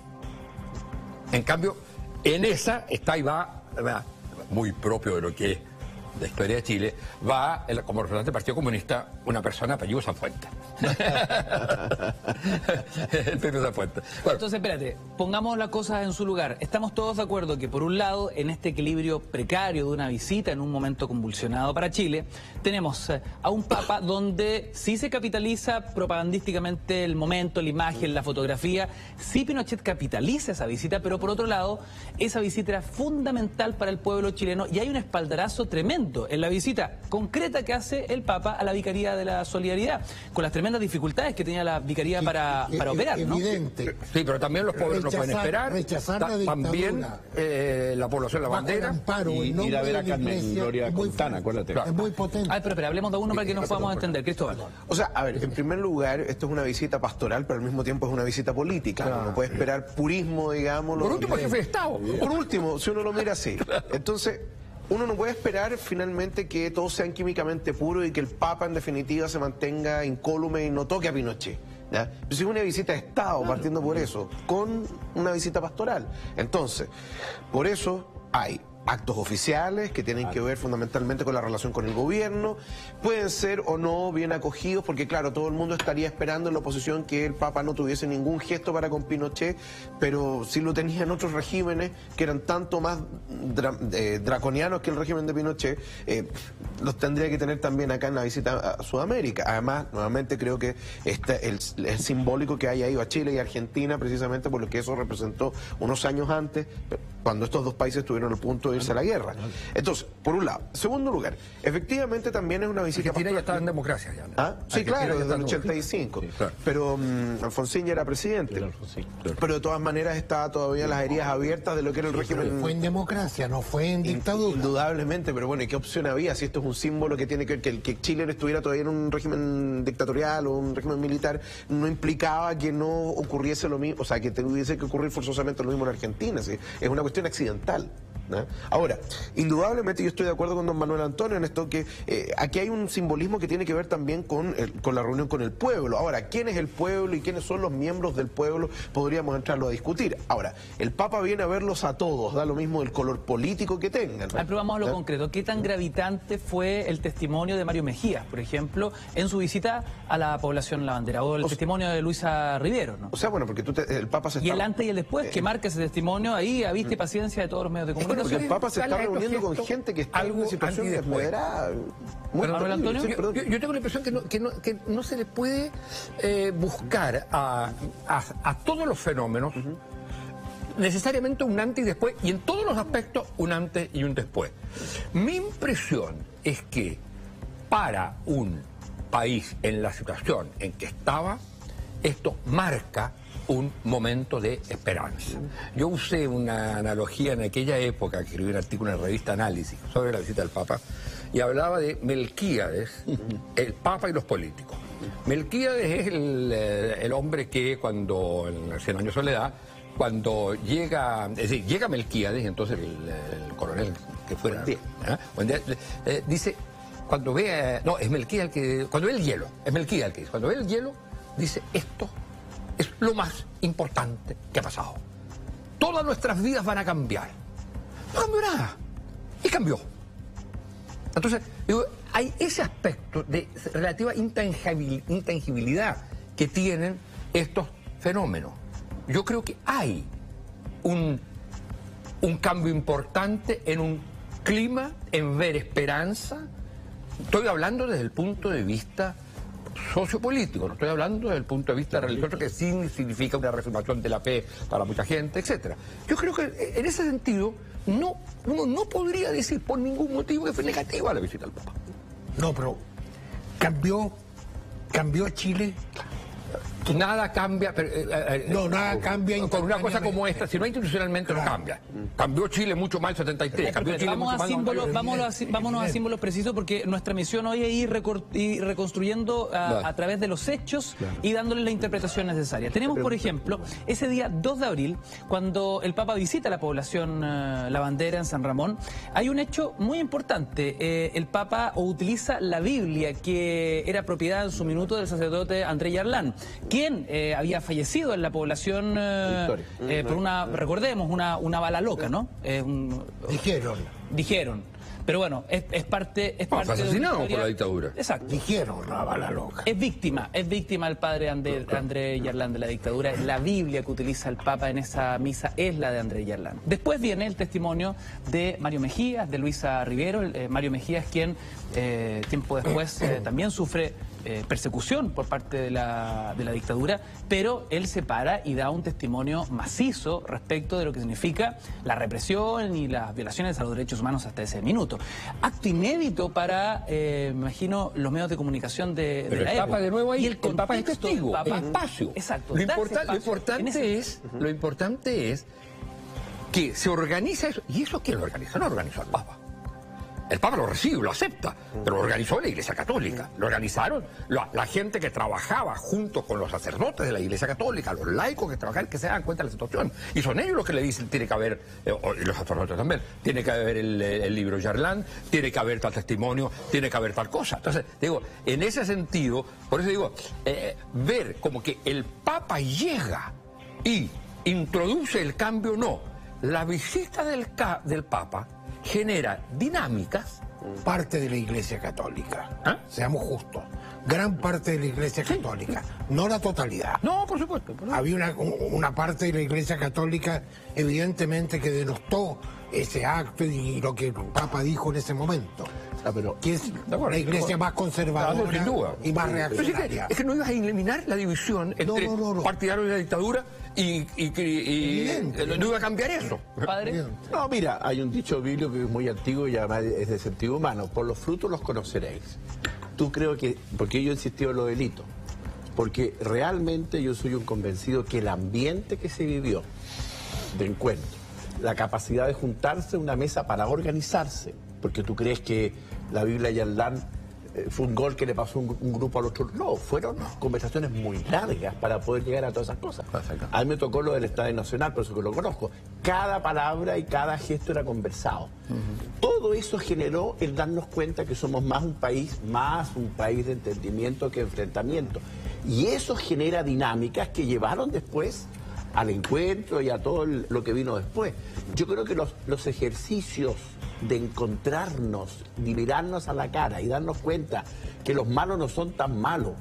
En cambio, en esa está y va, muy propio de lo que es la historia de Chile, va como representante del Partido Comunista una persona apellido Sanfuentes. El Pepe Sanfuentes. Bueno. Entonces, espérate, pongamos las cosas en su lugar. Estamos todos de acuerdo que, por un lado, en este equilibrio precario de una visita en un momento convulsionado para Chile, tenemos a un Papa donde sí se capitaliza propagandísticamente el momento, la imagen, la fotografía. Sí, Pinochet capitaliza esa visita, pero por otro lado, esa visita era fundamental para el pueblo chileno y hay un espaldarazo tremendo en la visita concreta que hace el Papa a la Vicaría de la Solidaridad, con las tremendas dificultades que tenía la Vicaría para operar, ¿no? Evidente. Sí, pero también los pobres no pueden esperar. También la población La Bandera. Y ir a ver a Carmen Gloria Contana, acuérdate. Es muy potente. Ay, pero hablemos de uno para que nos podamos entender, Cristóbal. O sea, a ver, en primer lugar, esto es una visita pastoral, pero al mismo tiempo es una visita política. Claro. Uno puede esperar purismo, digamos. Por último, jefe de Estado. Por último, si uno lo mira así. Entonces, uno no puede esperar finalmente que todos sean químicamente puros y que el Papa en definitiva se mantenga incólume y no toque a Pinochet, ¿ya? Pero si es una visita de Estado, partiendo por eso, con una visita pastoral. Entonces, por eso hay actos oficiales que tienen que ver fundamentalmente con la relación con el gobierno, pueden ser o no bien acogidos, porque claro, todo el mundo estaría esperando en la oposición que el Papa no tuviese ningún gesto para con Pinochet, pero sí lo tenían otros regímenes que eran tanto más draconianos que el régimen de Pinochet, los tendría que tener también acá en la visita a Sudamérica. Además, nuevamente creo que es simbólico que haya ido a Chile y Argentina, precisamente por lo que eso representó unos años antes, cuando estos dos países estuvieron al punto de irse a la guerra. Entonces, por un lado. Segundo lugar, efectivamente también es una visita... Argentina ya estaba en democracia. Ya, ¿no? ¿Ah? Sí, claro, desde el 85. Sí, claro. Pero Alfonsín ya era presidente. Claro. Pero de todas maneras estaba todavía las heridas abiertas de lo que era el régimen... Fue en democracia, no fue en dictadura. Indudablemente, pero bueno, ¿y qué opción había? Si esto es un símbolo que tiene que ver que Chile estuviera todavía en un régimen dictatorial o un régimen militar, no implicaba que no ocurriese lo mismo, o sea, que tuviese que ocurrir forzosamente lo mismo en Argentina. ¿Sí? Es una cuestión accidental. ¿no? Ahora, indudablemente yo estoy de acuerdo con don Manuel Antonio en esto que aquí hay un simbolismo que tiene que ver también con la reunión con el pueblo. Ahora, ¿quién es el pueblo y quiénes son los miembros del pueblo? Podríamos entrarlo a discutir. Ahora, el Papa viene a verlos a todos, da lo mismo el color político que tengan. Pero vamos a lo concreto. ¿Qué tan gravitante fue el testimonio de Mario Mejía, por ejemplo, en su visita a la población La Bandera, o el testimonio de Luisa Rivero, ¿no? O sea, bueno, porque el Papa se está... Y el antes y el después, que marca ese testimonio ahí, a vista y paciencia de todos los medios de comunicación. Porque el Papa se está reuniendo con gente que está en una situación desmoderada. Manuel Antonio, yo tengo la impresión que no se le puede buscar a todos los fenómenos necesariamente un antes y después, y en todos los aspectos un antes y un después. Mi impresión es que para un país en la situación en que estaba, esto marca un momento de esperanza. Yo usé una analogía en aquella época, que escribí un artículo en la revista Análisis sobre la visita del Papa, y hablaba de Melquíades, el Papa y los políticos. Melquíades es el hombre que cuando, en el 100 años de soledad, cuando llega, es decir, llega Melquíades, y entonces el coronel que fuera, dice, cuando ve, no, es Melquíades el que, cuando ve el hielo, es Melquíades el que dice, cuando ve el hielo, dice, esto es lo más importante que ha pasado. Todas nuestras vidas van a cambiar. No cambió nada. Y cambió. Entonces, digo, hay ese aspecto de relativa intangibilidad que tienen estos fenómenos. Yo creo que hay un cambio importante en un clima, en ver esperanza. Estoy hablando desde el punto de vista sociopolítico, no estoy hablando desde el punto de vista religioso, que sí significa una reafirmación de la fe para mucha gente, etcétera. Yo creo que en ese sentido uno no podría decir por ningún motivo que fue negativa la visita al Papa. No, pero cambió Chile. Nada cambia, pero, no, nada cambia con una cosa como esta, si no institucionalmente no cambia. Cambió Chile mucho más el 73. Cambió Chile vámonos a símbolos precisos, porque nuestra misión hoy es ir reconstruyendo a través de los hechos y dándole la interpretación necesaria. Tenemos, por ejemplo, ese día 2 de abril, cuando el Papa visita la población La Bandera en San Ramón, hay un hecho muy importante. El Papa utiliza la Biblia, que era propiedad en su minuto del sacerdote André Yarlán, quien había fallecido en la población por recordemos, una bala loca, ¿no? Dijeron. Pero bueno, es parte fue asesinado por la dictadura. Exacto. Dijeron una bala loca. Es víctima el padre André Yarlán de la dictadura. La Biblia que utiliza el Papa en esa misa es la de André Yarlán. Después viene el testimonio de Mario Mejías, de Luisa Rivero. Mario Mejías, quien tiempo después también sufre persecución por parte de la dictadura, pero él se para y da un testimonio macizo respecto de lo que significa la represión y las violaciones a los derechos humanos hasta ese minuto. Acto inédito para, me imagino, los medios de comunicación de la época. Papa de nuevo ahí, y el Papa es testigo, el espacio. Exacto. Lo importante es que se organiza eso. ¿Y eso quién lo organiza? No lo organizó el Papa. El Papa lo recibe, lo acepta, pero lo organizó la Iglesia Católica. Lo organizaron la gente que trabajaba junto con los sacerdotes de la Iglesia Católica, los laicos que trabajan, que se dan cuenta de la situación. Y son ellos los que le dicen, tiene que haber, y los sacerdotes también, tiene que haber el libro Yarlán, tiene que haber tal testimonio, tiene que haber tal cosa. Entonces, digo, en ese sentido, por eso digo, ver como que el Papa llega y introduce el cambio, no. La visita del Papa genera dinámicas. Parte de la Iglesia Católica, seamos justos, gran parte de la Iglesia Católica, no la totalidad. No, por supuesto. Había una parte de la Iglesia Católica evidentemente que denostó ese acto y lo que el Papa dijo en ese momento. Pero que es la iglesia más conservadora sin duda. Y más reaccionaria. Es que no ibas a eliminar la división entre partidarios de la dictadura y no iba a cambiar eso. Padre. No, mira, hay un dicho bíblico que es muy antiguo y además es de sentido humano. Por los frutos los conoceréis. Tú creo que, porque yo he insistido en lo del hito, porque realmente yo soy un convencido que el ambiente que se vivió de encuentro, la capacidad de juntarse en una mesa para organizarse, porque tú crees que la Biblia Yarlán fue un gol que le pasó un grupo al otro. No, fueron conversaciones muy largas para poder llegar a todas esas cosas. A mí me tocó lo del Estadio Nacional, por eso que lo conozco. Cada palabra y cada gesto era conversado. Todo eso generó el darnos cuenta que somos más un país de entendimiento que enfrentamiento. Y eso genera dinámicas que llevaron después al encuentro y a todo lo que vino después. Yo creo que los ejercicios de encontrarnos, de mirarnos a la cara y darnos cuenta que los malos no son tan malos,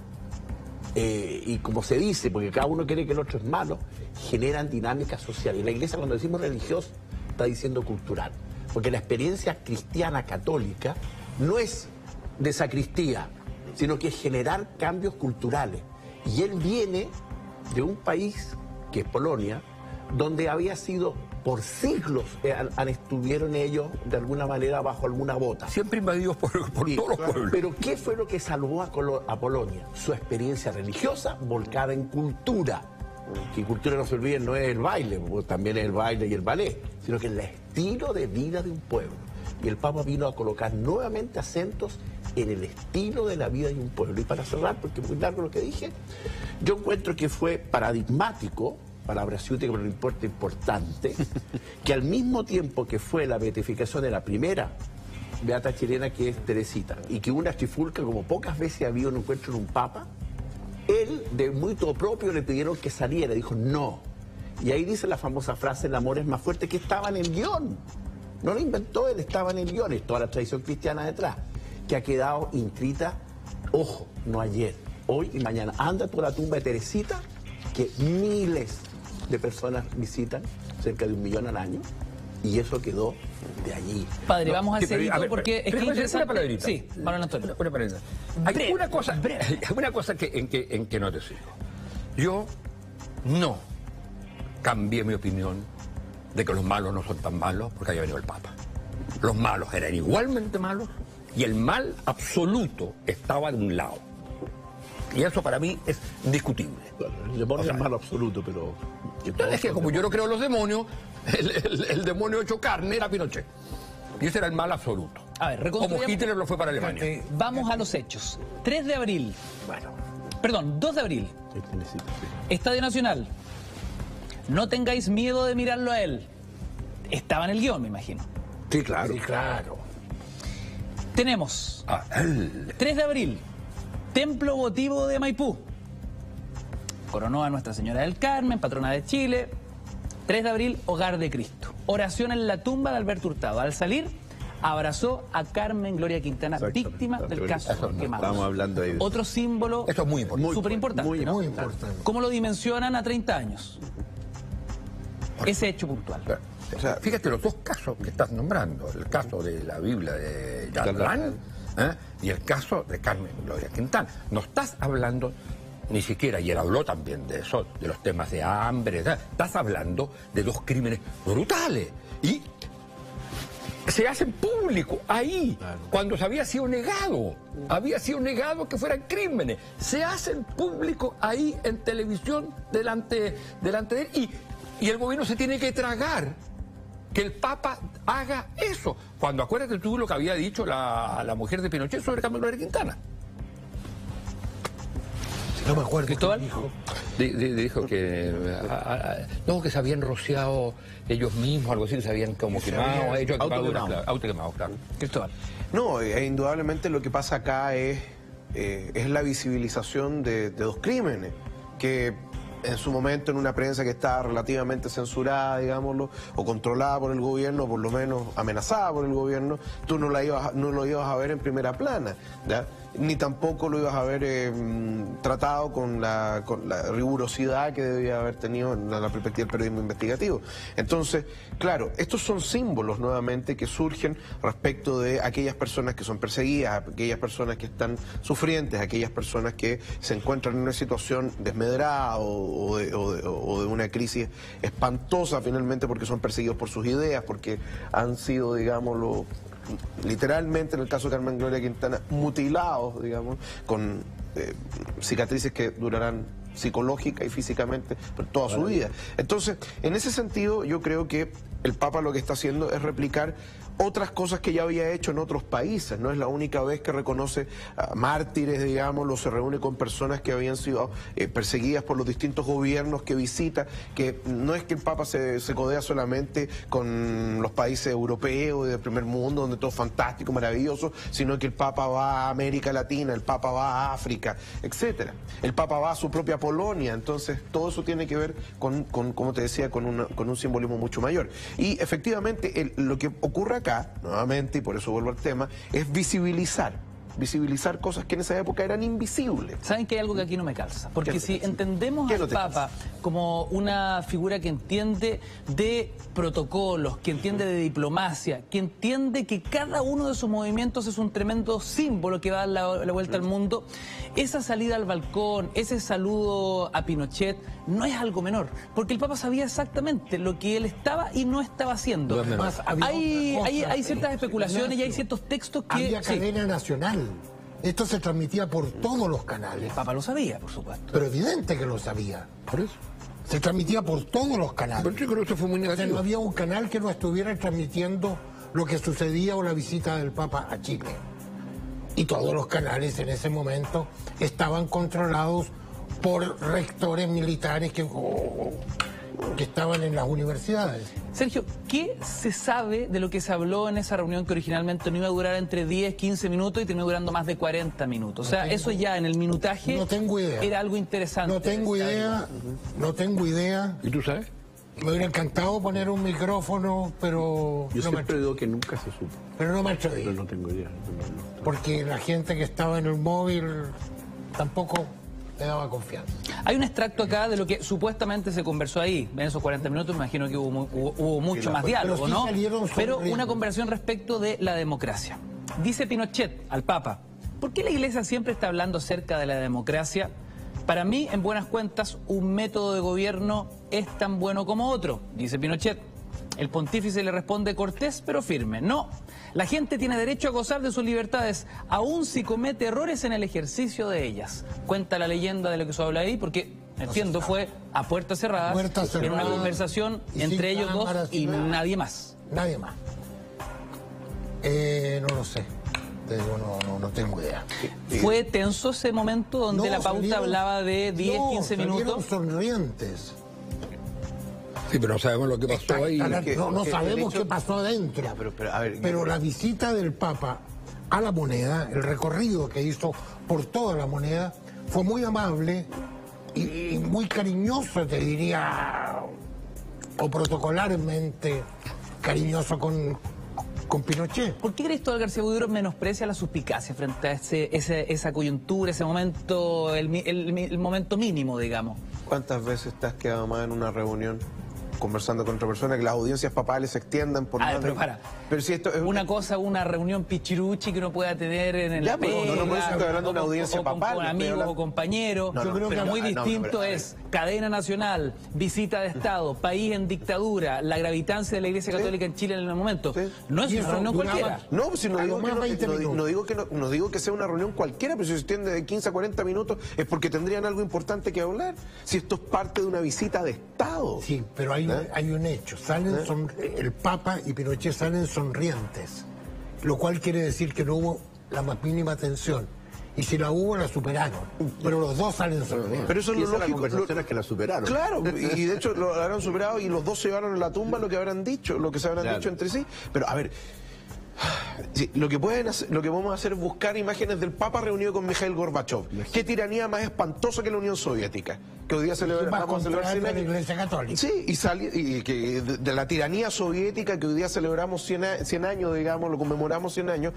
y como se dice, porque cada uno cree que el otro es malo, generan dinámicas sociales. Y la Iglesia, cuando decimos religioso, está diciendo cultural, porque la experiencia cristiana católica no es de sacristía, sino que es generar cambios culturales. Y él viene de un país, que es Polonia, donde había sido por siglos estuvieron ellos de alguna manera bajo alguna bota. Siempre invadidos por todos los pueblos. Pero ¿qué fue lo que salvó a Polonia? Su experiencia religiosa volcada en cultura. Que cultura, no se olviden, no es el baile, también es el baile y el ballet, sino que es el estilo de vida de un pueblo. Y el Papa vino a colocar nuevamente acentos en el estilo de la vida de un pueblo. Y para cerrar, porque es muy largo lo que dije, yo encuentro que fue paradigmático, palabra ciútica pero no importa, importante, que al mismo tiempo que fue la beatificación de la primera beata chilena, que es Teresita, y que una trifulca, como pocas veces había un encuentro en un Papa, él, de muy todo propio, le pidieron que saliera, dijo no. Y ahí dice la famosa frase, el amor es más fuerte, que estaba en el guión. No lo inventó él, estaba en el guión, y toda la tradición cristiana detrás, que ha quedado inscrita, ojo, no ayer, hoy y mañana. Anda por la tumba de Teresita, que miles de personas visitan, cerca de 1 millón al año, y eso quedó de allí. Padre, vamos a seguir porque es que interesante. Una palabrita. Sí, Manuel Antonio. Una palabrita. Hay una cosa en que no te sigo. Yo no cambié mi opinión de que los malos no son tan malos porque haya venido el Papa. Los malos eran igualmente malos y el mal absoluto estaba de un lado. Y eso para mí es discutible. El demonio es malo absoluto, pero... Es que como yo no creo en los demonios, el demonio hecho carne era Pinochet. Y ese era el mal absoluto. A ver, como Hitler lo fue para Alemania. Vamos a los hechos. 3 de abril. Bueno. Perdón, 2 de abril. Estadio Nacional. No tengáis miedo de mirarlo a él. Estaba en el guión, me imagino. Sí, claro. Sí, claro. Tenemos 3 de abril. Templo votivo de Maipú. Coronó a Nuestra Señora del Carmen, patrona de Chile. 3 de abril, Hogar de Cristo. Oración en la tumba de Alberto Hurtado. Al salir, abrazó a Carmen Gloria Quintana, víctima del caso Quemados. Estamos hablando de otro símbolo. Esto es muy importante. Súper importante. Muy importante. ¿Cómo lo dimensionan a 30 años? Ese hecho puntual. O sea, fíjate los dos casos que estás nombrando. El caso de la Biblia de Yadrán y el caso de Carmen Gloria Quintana. No estás hablando ni siquiera, y él habló también de eso, de los temas de hambre, estás hablando de dos crímenes brutales. Y se hacen público ahí, cuando se había sido negado que fueran crímenes. Se hacen público ahí en televisión delante de él. Y el gobierno se tiene que tragar que el Papa haga eso. Cuando acuérdate tú lo que había dicho la mujer de Pinochet sobre Carmen Gloria Quintana. No me acuerdo. ¿Cristóbal? Dijo que no, que se habían rociado ellos mismos, algo así, que se habían como quemado, ellos autoquemados, claro. Cristóbal. No, indudablemente lo que pasa acá es la visibilización de dos crímenes que en su momento en una prensa que estaba relativamente censurada, digámoslo, o controlada por el gobierno, o por lo menos amenazada por el gobierno, tú no lo ibas a ver en primera plana, ¿ya? Ni tampoco lo ibas a ver tratado con la rigurosidad que debía haber tenido en la perspectiva del periodismo investigativo. Entonces, claro, estos son símbolos nuevamente que surgen respecto de aquellas personas que son perseguidas, aquellas personas que están sufrientes, aquellas personas que se encuentran en una situación desmedrada o de una crisis espantosa finalmente porque son perseguidos por sus ideas, porque han sido, digámoslo, literalmente en el caso de Carmen Gloria Quintana, mutilados, digamos, con cicatrices que durarán psicológica y físicamente por toda su vida. Entonces, en ese sentido, yo creo que el Papa lo que está haciendo es replicar otras cosas que ya había hecho en otros países. No es la única vez que reconoce mártires, digámoslo, se reúne con personas que habían sido perseguidas por los distintos gobiernos que visita, que no es que el Papa se codea solamente con los países europeos y del primer mundo, donde todo es fantástico, maravilloso, sino que el Papa va a América Latina, el Papa va a África, etcétera. El Papa va a su propia Polonia, entonces todo eso tiene que ver con como te decía, con un simbolismo mucho mayor. Y efectivamente lo que ocurre acá, nuevamente, y por eso vuelvo al tema, es visibilizar visibilizar cosas que en esa época eran invisibles. ¿Saben que hay algo que aquí no me calza? Porque ¿Qué no te si calza? entendemos ¿Qué al no te Papa como una figura que entiende de protocolos, que entiende de diplomacia, que entiende que cada uno de sus movimientos es un tremendo símbolo que va a dar la vuelta al mundo, esa salida al balcón, ese saludo a Pinochet, no es algo menor. Porque el Papa sabía exactamente lo que él estaba y no estaba haciendo. Además, había Hay otra cosa, ciertas especulaciones y hay ciertos textos que... Había cadena nacional. Esto se transmitía por todos los canales. El Papa lo sabía, por supuesto. Pero evidente que lo sabía. Por eso. Se transmitía por todos los canales. Pero yo creo que eso fue muy O sea, negativo. no había un canal que no estuviera transmitiendo lo que sucedía o la visita del Papa a Chile. Y todos los canales en ese momento estaban controlados por rectores militares que estaban en las universidades. Sergio, ¿qué se sabe de lo que se habló en esa reunión que originalmente no iba a durar entre 10, 15 minutos y terminó durando más de 40 minutos? O sea, eso ya en el minutaje no tengo idea. Era algo interesante. No tengo idea, no tengo idea. ¿Y tú sabes? Me hubiera encantado poner un micrófono, pero Yo no me siempre digo que nunca se supo. pero no me atreví. Pero no tengo idea. No. Porque la gente que estaba en el móvil tampoco me daba confianza. Hay un extracto acá de lo que supuestamente se conversó ahí. En esos 40 minutos me imagino que hubo mucho más diálogo, pero sí ¿no? salieron Pero sonriendo. una conversación respecto de la democracia. Dice Pinochet al Papa, ¿por qué la Iglesia siempre está hablando acerca de la democracia? Para mí, en buenas cuentas, un método de gobierno es tan bueno como otro, dice Pinochet. El pontífice le responde cortés pero firme. No, la gente tiene derecho a gozar de sus libertades, aun si comete errores en el ejercicio de ellas. Cuenta la leyenda de lo que se habla ahí, porque, entiendo, fue a puertas cerradas, Puertas en una cerradas, conversación y entre sin ellos dos cámaras, y sin nada. nadie más. Nadie más. No lo sé. Te digo, no tengo idea. ¿Fue tenso ese momento donde No, la pauta salieron- hablaba de 10, no, 15 salieron minutos? sonrientes. Sí, pero no sabemos lo que pasó ahí. No que sabemos el hecho- qué pasó adentro. Ya, pero, a ver, Pero la visita del Papa a la Moneda, el recorrido que hizo por toda la Moneda, fue muy amable y muy cariñoso, te diría, o protocolarmente cariñoso con Pinochet. ¿Por qué Cristóbal García Buduro menosprecia la suspicacia frente a esa coyuntura, ese momento, el momento mínimo, digamos? ¿Cuántas veces te has quedado más en una reunión conversando con otra persona, que las audiencias papales se extiendan por más Pero de- para. Pero si esto es Una cosa, una reunión pichiruchi que uno pueda tener en Ya, la pero pega, no, por eso estoy hablando de una o con- audiencia o con- papal, con estoy amigos hablando- o compañeros. No, Yo creo pero- que muy no, distinto pero, a ver. es cadena nacional, visita de Estado, país en dictadura, la gravitancia de la Iglesia Católica en Chile en el momento. Sí. No es Y una eso reunión duraba- cualquiera. No, pues si no A digo, lo que más 20 minutos. no digo que sea una reunión cualquiera, pero si se extiende de 15 a 40 minutos es porque tendrían algo importante que hablar. Si esto es parte de una visita de Estado. Sí, pero hay un hecho. El Papa y Pinochet salen sonrientes, lo cual quiere decir que no hubo la más mínima tensión. Y si la hubo, la superaron. Pero los dos salen sonrientes. Pero eso es Y lo esa es la lógico. conversación, es que la superaron. Claro, y de hecho lo habrán superado y los dos se llevaron a la tumba lo que habrán dicho, lo que se habrán Claro. dicho entre sí. Pero a ver, sí, lo que podemos hacer es buscar imágenes del Papa reunido con Mikhail Gorbachev. ¿Qué tiranía más espantosa que la Unión Soviética? Que hoy día Más vamos a celebrar 100 contraria a la años. Iglesia Católica. Sí, y que de la tiranía soviética que hoy día celebramos 100 años, digamos, lo conmemoramos 100 años,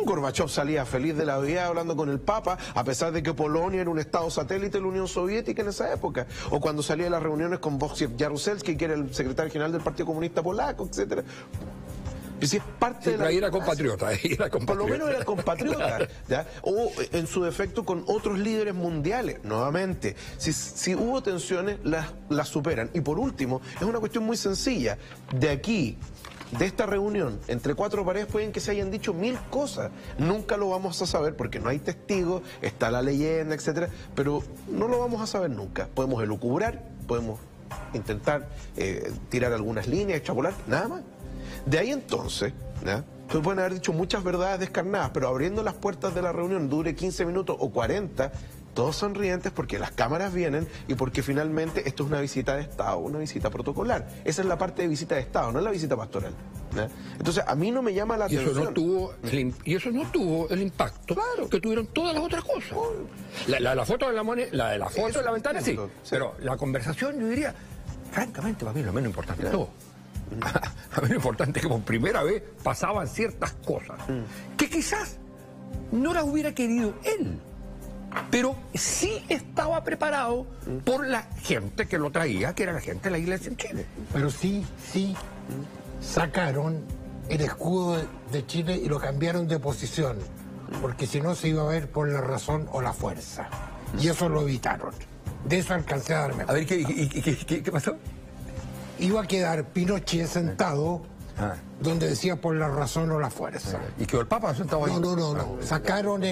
Gorbachev salía feliz de la vida hablando con el Papa, a pesar de que Polonia era un estado satélite de la Unión Soviética en esa época, o cuando salía de las reuniones con Wojciech Jaruzelski, que era el secretario general del Partido Comunista Polaco, etcétera. Y si es parte de la Ahí era democracia. compatriota, Por lo menos era compatriota, ¿ya? O en su defecto con otros líderes mundiales. Nuevamente, si hubo tensiones, las superan. Y por último, es una cuestión muy sencilla. De aquí, de esta reunión, entre cuatro paredes pueden que se hayan dicho 1000 cosas. Nunca lo vamos a saber porque no hay testigos, está la leyenda, etcétera. Pero no lo vamos a saber nunca. Podemos elucubrar, podemos intentar tirar algunas líneas, extrapolar, nada más. De ahí entonces, ¿ya? Entonces pueden haber dicho muchas verdades descarnadas, pero abriendo las puertas de la reunión, dure 15 minutos o 40, todos sonrientes porque las cámaras vienen y porque finalmente esto es una visita de Estado, una visita protocolar. Esa es la parte de visita de Estado, no es la visita pastoral, ¿ya? Entonces a mí no me llama la Y eso atención. no tuvo el impacto que tuvieron todas las otras cosas. La foto de la moneda, la foto de la ventana, sí. sí. Pero la conversación, yo diría, francamente, para mí lo menos importante de todo. A mí lo importante es que por primera vez pasaban ciertas cosas que quizás no las hubiera querido él, pero sí estaba preparado por la gente que lo traía, que era la gente de la iglesia en Chile. Pero sí sacaron el escudo de Chile y lo cambiaron de posición, porque si no se iba a ver por la razón o la fuerza. Y eso lo evitaron. De eso alcancé a darme cuenta. A ver, ¿qué pasó? Iba a quedar Pinochet sentado donde decía por la razón o la fuerza. ¿Y quedó el Papa sentado ahí? No. Sacaron,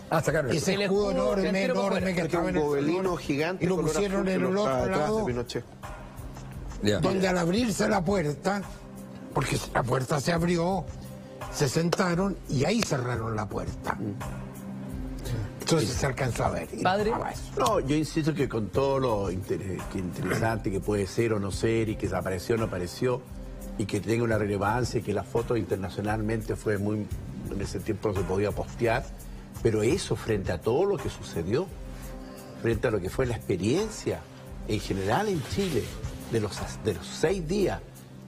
sacaron ese escudo enorme que estaba en el gobelino gigante y lo color pusieron azul en que el lo otro está detrás de lado, Pinochet. donde al abrirse la puerta, porque la puerta se abrió, se sentaron y ahí cerraron la puerta. Entonces se alcanzó a ver. Padre. No, yo insisto que con todo lo interesante que puede ser o no ser, y que apareció o no apareció, y que tenga una relevancia, y que la foto internacionalmente fue muy... En ese tiempo no se podía postear, pero eso frente a todo lo que sucedió, frente a lo que fue la experiencia en general en Chile, de los 6 días,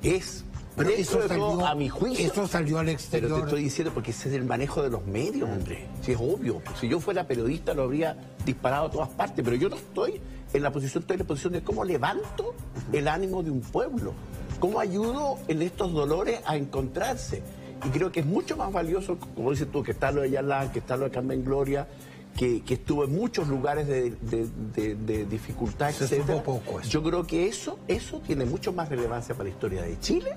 es... Pero eso de todo, salió, a mi juicio. eso salió al exterior. Pero te estoy diciendo porque ese es el manejo de los medios, hombre. Si es obvio. Si yo fuera periodista lo habría disparado a todas partes, pero yo no estoy en la posición, estoy en la posición de cómo levanto el ánimo de un pueblo, cómo ayudo en estos dolores a encontrarse. Y creo que es mucho más valioso, como dices tú, que está lo de Yalán, que está lo de Carmen Gloria, que estuvo en muchos lugares de dificultad, etc. Yo creo que eso tiene mucho más relevancia para la historia de Chile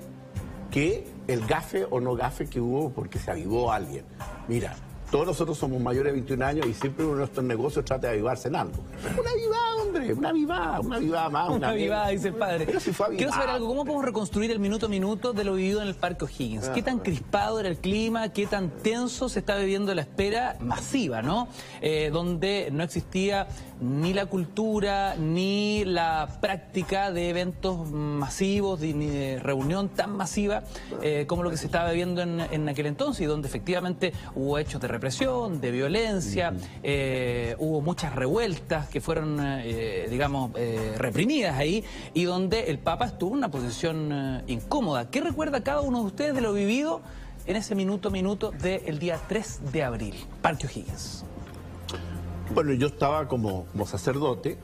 que el gafe o no gafe que hubo porque se avivó alguien. Mira, todos nosotros somos mayores de 21 años y siempre uno de nuestros negocios trata de avivarse en algo. Una avivada, hombre, una avivada más. Una avivada, dice el padre. Pero si fue avivada. Quiero saber algo, ¿cómo podemos reconstruir el minuto a minuto de lo vivido en el Parque O'Higgins? ¿Qué tan crispado era el clima? ¿Qué tan tenso se está viviendo la espera masiva, ¿no? Donde no existía ni la cultura, ni la práctica de eventos masivos, ni de reunión tan masiva como lo que se estaba viviendo en aquel entonces, y donde efectivamente hubo hechos de represión, de violencia, hubo muchas revueltas que fueron, reprimidas ahí, y donde el Papa estuvo en una posición incómoda. ¿Qué recuerda cada uno de ustedes de lo vivido en ese minuto del día 3 de abril? Parque O'Higgins. Bueno, yo estaba como sacerdote,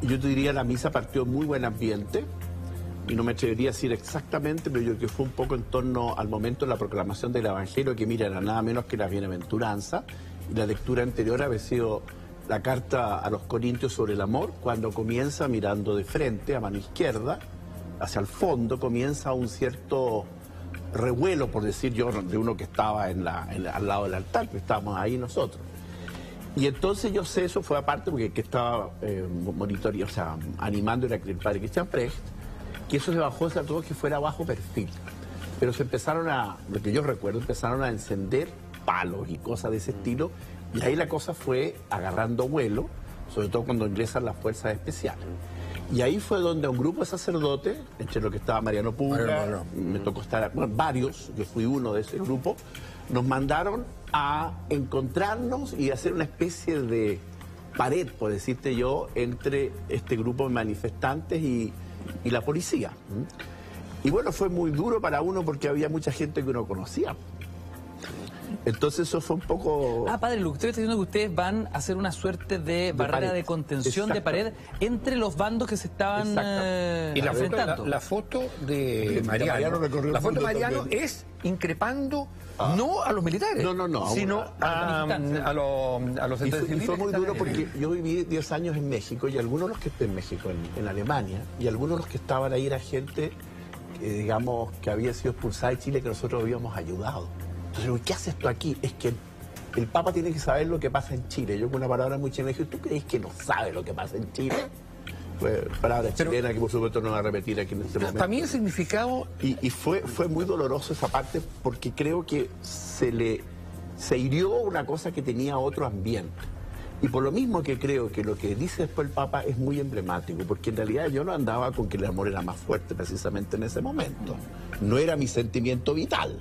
y yo te diría la misa partió en muy buen ambiente, y no me atrevería a decir exactamente, pero yo creo que fue un poco en torno al momento de la proclamación del Evangelio, que mira, era nada menos que la bienaventuranza, y la lectura anterior había sido la carta a los Corintios sobre el amor, cuando comienza mirando de frente, a mano izquierda, hacia el fondo, comienza un cierto revuelo, por decir yo, de uno que estaba al lado del altar, que estábamos ahí nosotros. Y entonces yo sé, eso fue aparte porque que estaba monitoreando, o sea, animando era el padre Cristian Precht, que eso se bajó, se trató que fuera bajo perfil. Pero se empezaron lo que yo recuerdo, empezaron a encender palos y cosas de ese estilo, y ahí la cosa fue agarrando vuelo, sobre todo cuando ingresan las fuerzas especiales. Y ahí fue donde un grupo de sacerdotes, entre los que estaba Mariano Puga, me tocó estar, bueno, varios, yo fui uno de ese grupo, nos mandaron a encontrarnos y hacer una especie de pared, por decirte yo, entre este grupo de manifestantes y la policía. Y bueno, fue muy duro para uno porque había mucha gente que uno conocía. Entonces eso fue un poco... Padre, lo que usted está diciendo es que ustedes van a hacer una suerte de barrera pared. de contención de pared entre los bandos que se estaban y enfrentando. La foto de Mariano, la foto de Mariano es increpando no a los militares, sino a los y fue muy duro porque yo viví 10 años en México, y algunos de los que estoy en México, en Alemania, y algunos de los que estaban ahí era gente, digamos, que había sido expulsada de Chile, que nosotros habíamos ayudado. Entonces, ¿qué haces tú aquí? Es que el Papa tiene que saber lo que pasa en Chile. Yo con una palabra muy chilena dije, ¿tú crees que no sabe lo que pasa en Chile? Fue palabra chilena que por supuesto no va a repetir aquí en este momento. También el significado... Y fue muy doloroso esa parte porque creo que se hirió una cosa que tenía otro ambiente. Y por lo mismo que creo que lo que dice después el Papa es muy emblemático, porque en realidad yo no andaba con que el amor era más fuerte precisamente en ese momento. No era mi sentimiento vital.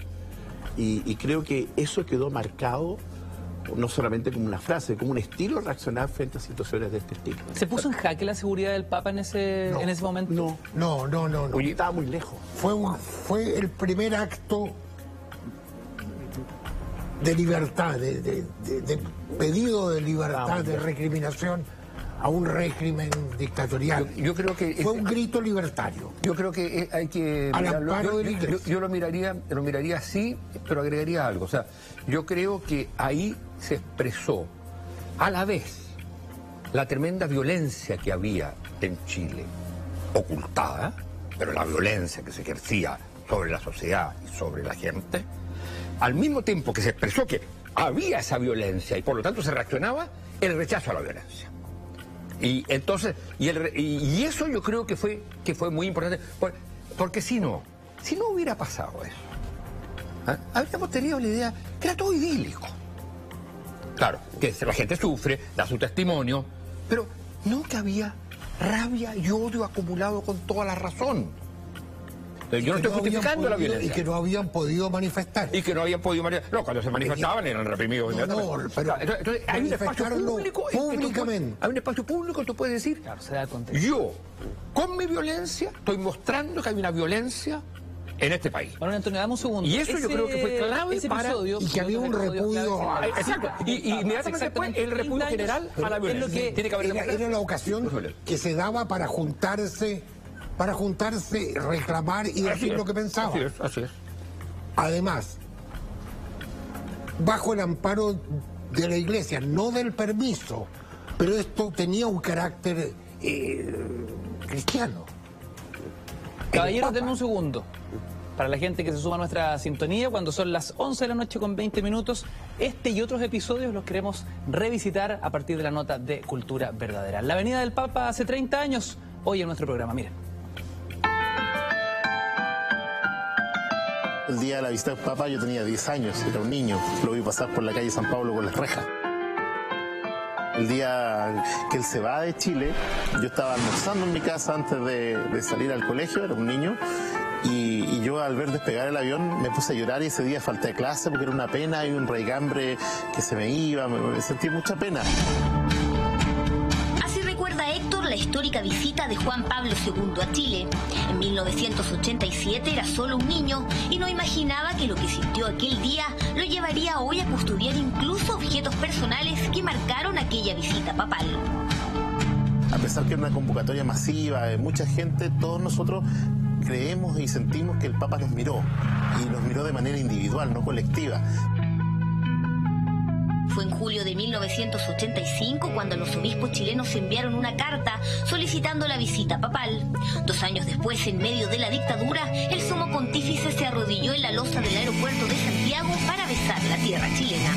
Y creo que eso quedó marcado no solamente como una frase, como un estilo de reaccionar frente a situaciones de este estilo. ¿Se puso en jaque la seguridad del Papa en ese momento? No. Oye, estaba muy lejos. Fue el primer acto de libertad, de pedido de libertad, de recriminación a un régimen dictatorial. Yo creo que fue un grito libertario. Yo creo que hay que al amparo de la Iglesia. Yo lo miraría así, pero agregaría algo. O sea, yo creo que ahí se expresó a la vez la tremenda violencia que había en Chile, ocultada, pero la violencia que se ejercía sobre la sociedad y sobre la gente, al mismo tiempo que se expresó que había esa violencia y por lo tanto se reaccionaba el rechazo a la violencia. Y entonces, y eso yo creo que fue muy importante, porque si no hubiera pasado eso, habríamos tenido la idea que era todo idílico. Claro, que la gente sufre, da su testimonio, pero no que había rabia y odio acumulado con toda la razón. Yo no estoy justificando la violencia. Y que no habían podido manifestar. No, cuando se manifestaban eran reprimidos. No, pero entonces, hay un espacio público. Públicamente. Hay un espacio público que tú puedes decir, claro, se da contexto. Yo, con mi violencia, estoy mostrando que hay una violencia en este país. Bueno, Antonio, dame un segundo. Y eso yo creo que fue clave para... Episodio, y que había un repudio... Exacto. Y inmediatamente después el repudio general a la violencia. Es lo que era la ocasión que se daba para juntarse, reclamar y decir lo que pensaba. Así es. Además, bajo el amparo de la Iglesia, no del permiso, pero esto tenía un carácter cristiano. Caballeros, denme un segundo. Para la gente que se suma a nuestra sintonía, cuando son las 11 de la noche con 20 minutos, este y otros episodios los queremos revisitar a partir de la nota de Cultura Verdadera. La venida del Papa hace 30 años, hoy en nuestro programa, miren. El día de la visita del Papa yo tenía 10 años, era un niño, lo vi pasar por la calle San Pablo con las rejas. El día que él se va de Chile, yo estaba almorzando en mi casa antes de salir al colegio, era un niño, y yo al ver despegar el avión me puse a llorar y ese día falté a clase porque era una pena y un raigambre que se me iba, me sentí mucha pena. Así recuerda Héctor la histórica visita de Juan Pablo II a Chile. En 1987 era solo un niño y no imaginaba que lo que sintió aquel día lo llevaría hoy a custodiar incluso objetos personales que marcaron aquella visita papal. A pesar que era una convocatoria masiva de mucha gente, todos nosotros creemos y sentimos que el Papa nos miró, y nos miró de manera individual, no colectiva. Fue en julio de 1985 cuando los obispos chilenos enviaron una carta solicitando la visita papal. 2 años después, en medio de la dictadura, el sumo pontífice se arrodilló en la losa del aeropuerto de Santiago para besar la tierra chilena.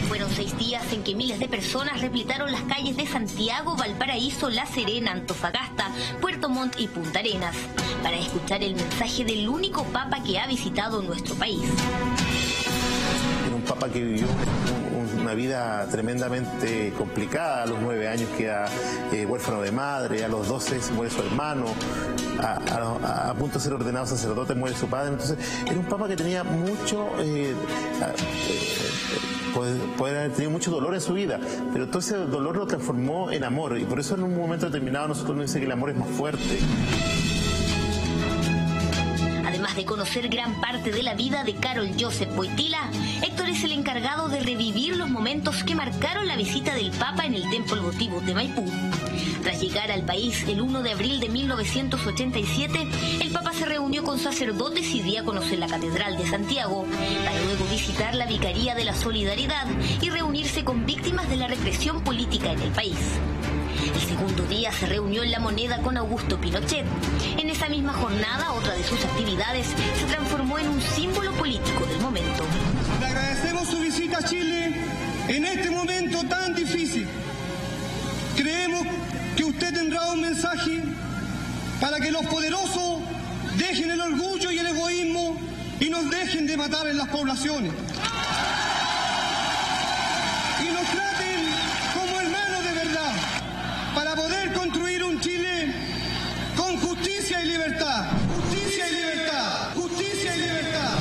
Fueron 6 días en que miles de personas repletaron las calles de Santiago, Valparaíso, La Serena, Antofagasta, Puerto Montt y Punta Arenas para escuchar el mensaje del único papa que ha visitado nuestro país. Era un papa que vivió una vida tremendamente complicada. A los 9 años queda huérfano de madre, a los 12 se muere su hermano, a punto de ser ordenado sacerdote muere su padre. Entonces era un papa que tenía mucho... poder haber tenido mucho dolor en su vida, pero todo ese dolor lo transformó en amor, y por eso en un momento determinado nosotros nos dice que el amor es más fuerte. Además de conocer gran parte de la vida de Karol Józef Wojtyła, Héctor es el encargado de revivir los momentos que marcaron la visita del Papa en el Templo Votivo de Maipú. Tras llegar al país el 1 de abril de 1987, el Papa se reunió con sacerdotes y diáconos en la Catedral de Santiago, para luego visitar la Vicaría de la Solidaridad y reunirse con víctimas de la represión política en el país. El segundo día se reunió en La Moneda con Augusto Pinochet. En esa misma jornada, otra de sus actividades se transformó en un símbolo político del momento. Le agradecemos su visita a Chile en este momento tan difícil. Creemos que usted tendrá un mensaje para que los poderosos dejen el orgullo y el egoísmo y nos dejen de matar en las poblaciones. Y nos traten como hermanos de verdad, para poder construir un Chile con justicia y libertad. Justicia y libertad. Justicia y libertad.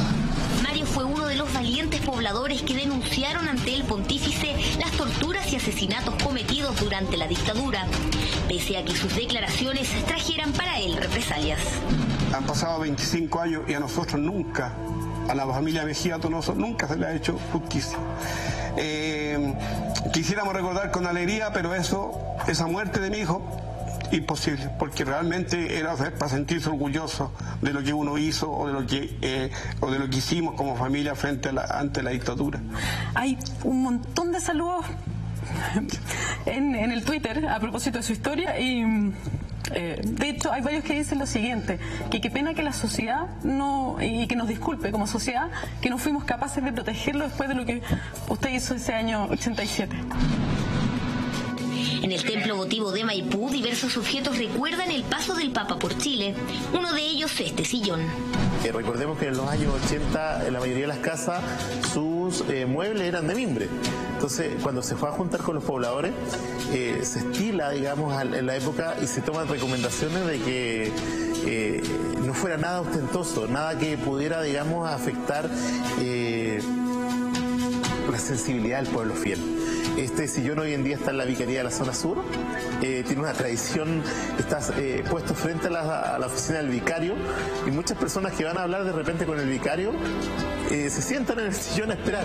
Mario fue uno de los valientes pobladores pobladores que denunciaron ante el pontífice las torturas y asesinatos cometidos durante la dictadura, pese a que sus declaraciones trajeran para él represalias. Han pasado 25 años y a nosotros nunca, a la familia Mejía Donoso, nunca se le ha hecho justicia. Quisiéramos recordar con alegría, pero esa muerte de mi hijo, imposible, porque realmente era para sentirse orgulloso de lo que uno hizo o de lo que hicimos como familia ante la dictadura. Hay un montón de saludos en el Twitter a propósito de su historia y de hecho hay varios que dicen lo siguiente, que qué pena que la sociedad y que nos disculpe como sociedad que no fuimos capaces de protegerlo después de lo que usted hizo ese año 87. En el templo votivo de Maipú, diversos objetos recuerdan el paso del Papa por Chile. Uno de ellos, este sillón. Recordemos que en los años 80, en la mayoría de las casas, sus muebles eran de mimbre. Entonces, cuando se fue a juntar con los pobladores, se estila, digamos, en la época y se toman recomendaciones de que no fuera nada ostentoso, nada que pudiera, digamos, afectar la sensibilidad del pueblo fiel. Este sillón hoy en día está en la Vicaría de la Zona Sur, tiene una tradición, está puesto frente a la oficina del vicario y muchas personas que van a hablar de repente con el vicario se sientan en el sillón a esperar.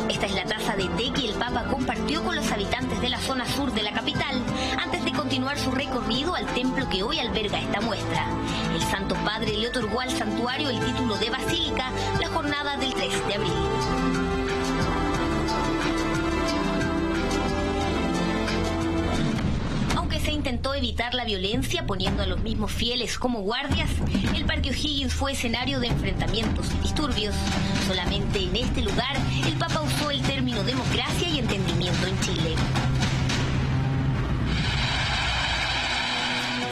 Esta es la taza de té que el Papa compartió con los habitantes de la zona sur de la capital antes de continuar su recorrido al templo que hoy alberga esta muestra. El Santo Padre le otorgó al santuario el título de basílica la jornada del 3 de abril. Se intentó evitar la violencia poniendo a los mismos fieles como guardias, el Parque O'Higgins fue escenario de enfrentamientos y disturbios. Solamente en este lugar el Papa usó el término democracia y entendimiento en Chile.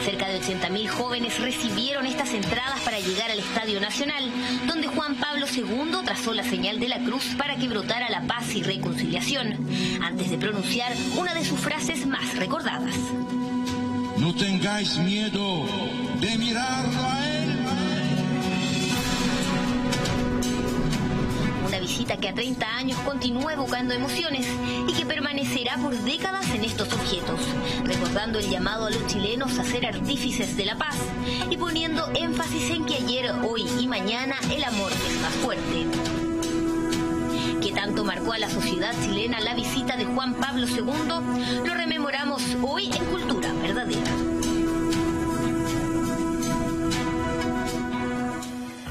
Cerca de 80.000 jóvenes recibieron estas entradas para llegar al Estadio Nacional, donde Juan Pablo II trazó la señal de la cruz para que brotara la paz y reconciliación, antes de pronunciar una de sus frases más recordadas. No tengáis miedo de mirarlo a él. Una visita que a 30 años continúa evocando emociones y que permanecerá por décadas en estos objetos, recordando el llamado a los chilenos a ser artífices de la paz y poniendo énfasis en que ayer, hoy y mañana el amor es más fuerte. Que tanto marcó a la sociedad chilena la visita de Juan Pablo II, lo rememoramos hoy en Cultura Verdadera.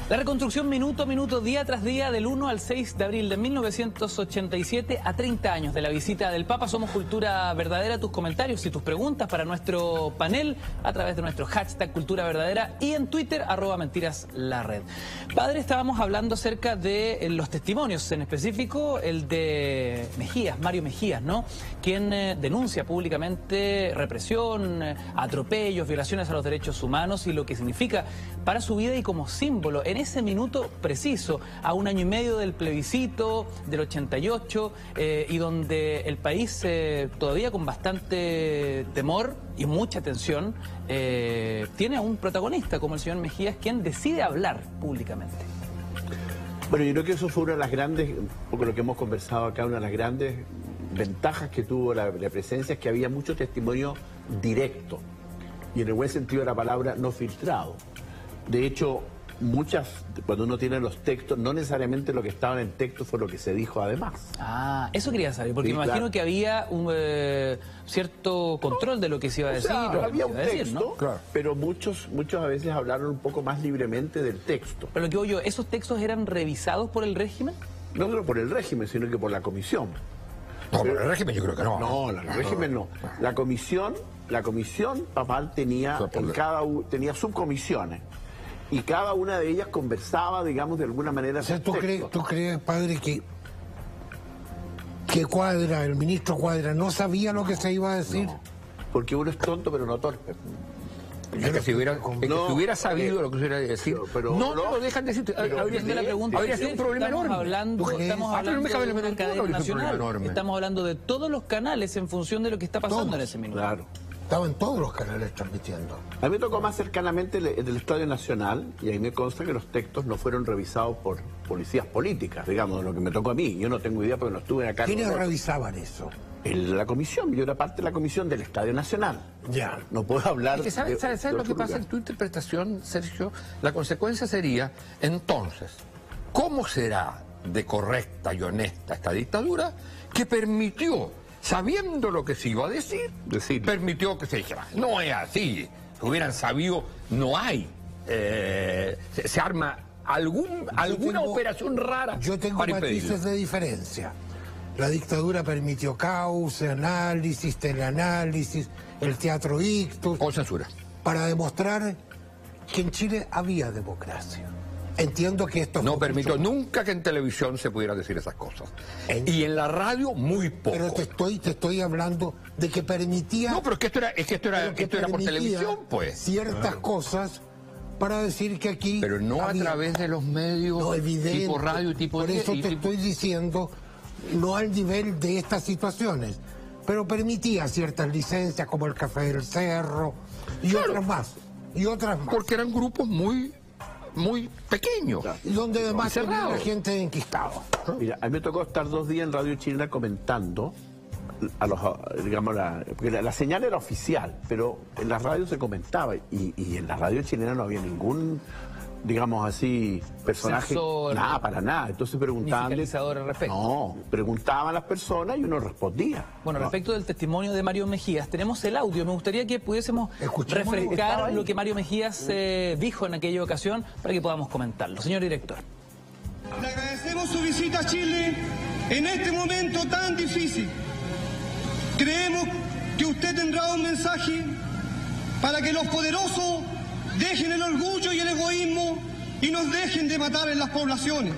La reconstrucción minuto a minuto, día tras día, del 1 al 6 de abril de 1987, a 30 años de la visita del Papa. Somos Cultura Verdadera. Tus comentarios y tus preguntas para nuestro panel a través de nuestro hashtag Cultura Verdadera y en Twitter, @mentiras_la_red. Padre, estábamos hablando acerca de los testimonios, en específico el de Mejías, Mario Mejías, ¿no? Quien denuncia públicamente represión, atropellos, violaciones a los derechos humanos y lo que significa para su vida y como símbolo en ese minuto preciso, a un año y medio del plebiscito del 88 y donde el país todavía con bastante temor y mucha tensión tiene a un protagonista como el señor Mejías, quien decide hablar públicamente. Bueno, yo creo que eso fue una de las grandes, un poco lo que hemos conversado acá, una de las grandes ventajas que tuvo la presencia es que había mucho testimonio directo y en el buen sentido de la palabra no filtrado. De hecho, cuando uno tiene los textos, no necesariamente lo que estaba en el texto fue lo que se dijo además. Ah, eso quería saber, porque sí, me imagino claro que había un cierto control de lo que se iba a decir. Había un texto, ¿no? Claro, pero muchos a veces hablaron un poco más libremente del texto. Pero lo que digo yo, ¿esos textos eran revisados por el régimen? No solo por el régimen, sino que por la comisión. No, por el régimen yo creo que no. No, el régimen no. La comisión papal tenía subcomisiones. Y cada una de ellas conversaba, digamos, de alguna manera. O sea, ¿tú crees, padre, que Cuadra, el ministro Cuadra, no sabía lo que se iba a decir? No, porque uno es tonto, pero no torpe. Es que si hubiera sabido lo que se iba a decir, pero no lo dejan decir. Habría sido un problema enorme. Estamos hablando de una cadena nacional. Estamos hablando de todos los canales en función de lo que está pasando en ese minuto. Claro. Estaban todos los canales transmitiendo. A mí me tocó más cercanamente el del Estadio Nacional y ahí me consta que los textos no fueron revisados por policías políticas, digamos, lo que me tocó a mí. Yo no tengo idea porque no estuve acá. ¿Quiénes revisaban eso? La comisión, yo era parte de la comisión del Estadio Nacional. Ya. No puedo hablar. Es que ¿sabes lo que pasa en tu interpretación, Sergio? La consecuencia sería, entonces, ¿cómo será de correcta y honesta esta dictadura que permitió, sabiendo lo que se iba a decir, permitió que se dijera? No es así. Si hubieran sabido, no hay. Se arma alguna operación rara. Yo tengo matices de diferencia. La dictadura permitió caos, análisis, teleanálisis, el teatro ictus. Con censura. Para demostrar que en Chile había democracia. Entiendo que esto no permitió nunca que en televisión se pudiera decir esas cosas. Y en la radio muy poco. Pero te estoy hablando de que permitía. No, pero esto era por televisión, pues. Ciertas cosas para decir que aquí. Pero no había, a través de los medios, no, evidente, tipo radio, tipo. Por eso te estoy diciendo, no al nivel de estas situaciones, pero permitía ciertas licencias como el Café del Cerro y otras más. Porque eran grupos muy pequeños. Y donde además tenía la gente enquistada. Mira, a mí me tocó estar 2 días en Radio Chilena comentando a los, digamos, porque la señal era oficial, pero en la radio se comentaba y en la radio chilena no había ningún, digamos así, personaje, nada, para nada. Entonces preguntaban, al respecto. No, preguntaban a las personas y uno respondía. Bueno, respecto del testimonio de Mario Mejías, tenemos el audio. Me gustaría que pudiésemos refrescar lo que Mario Mejías dijo en aquella ocasión para que podamos comentarlo. Señor director. Le agradecemos su visita a Chile en este momento tan difícil. Creemos que usted tendrá un mensaje para que los poderosos dejen el orgullo y el egoísmo y nos dejen de matar en las poblaciones.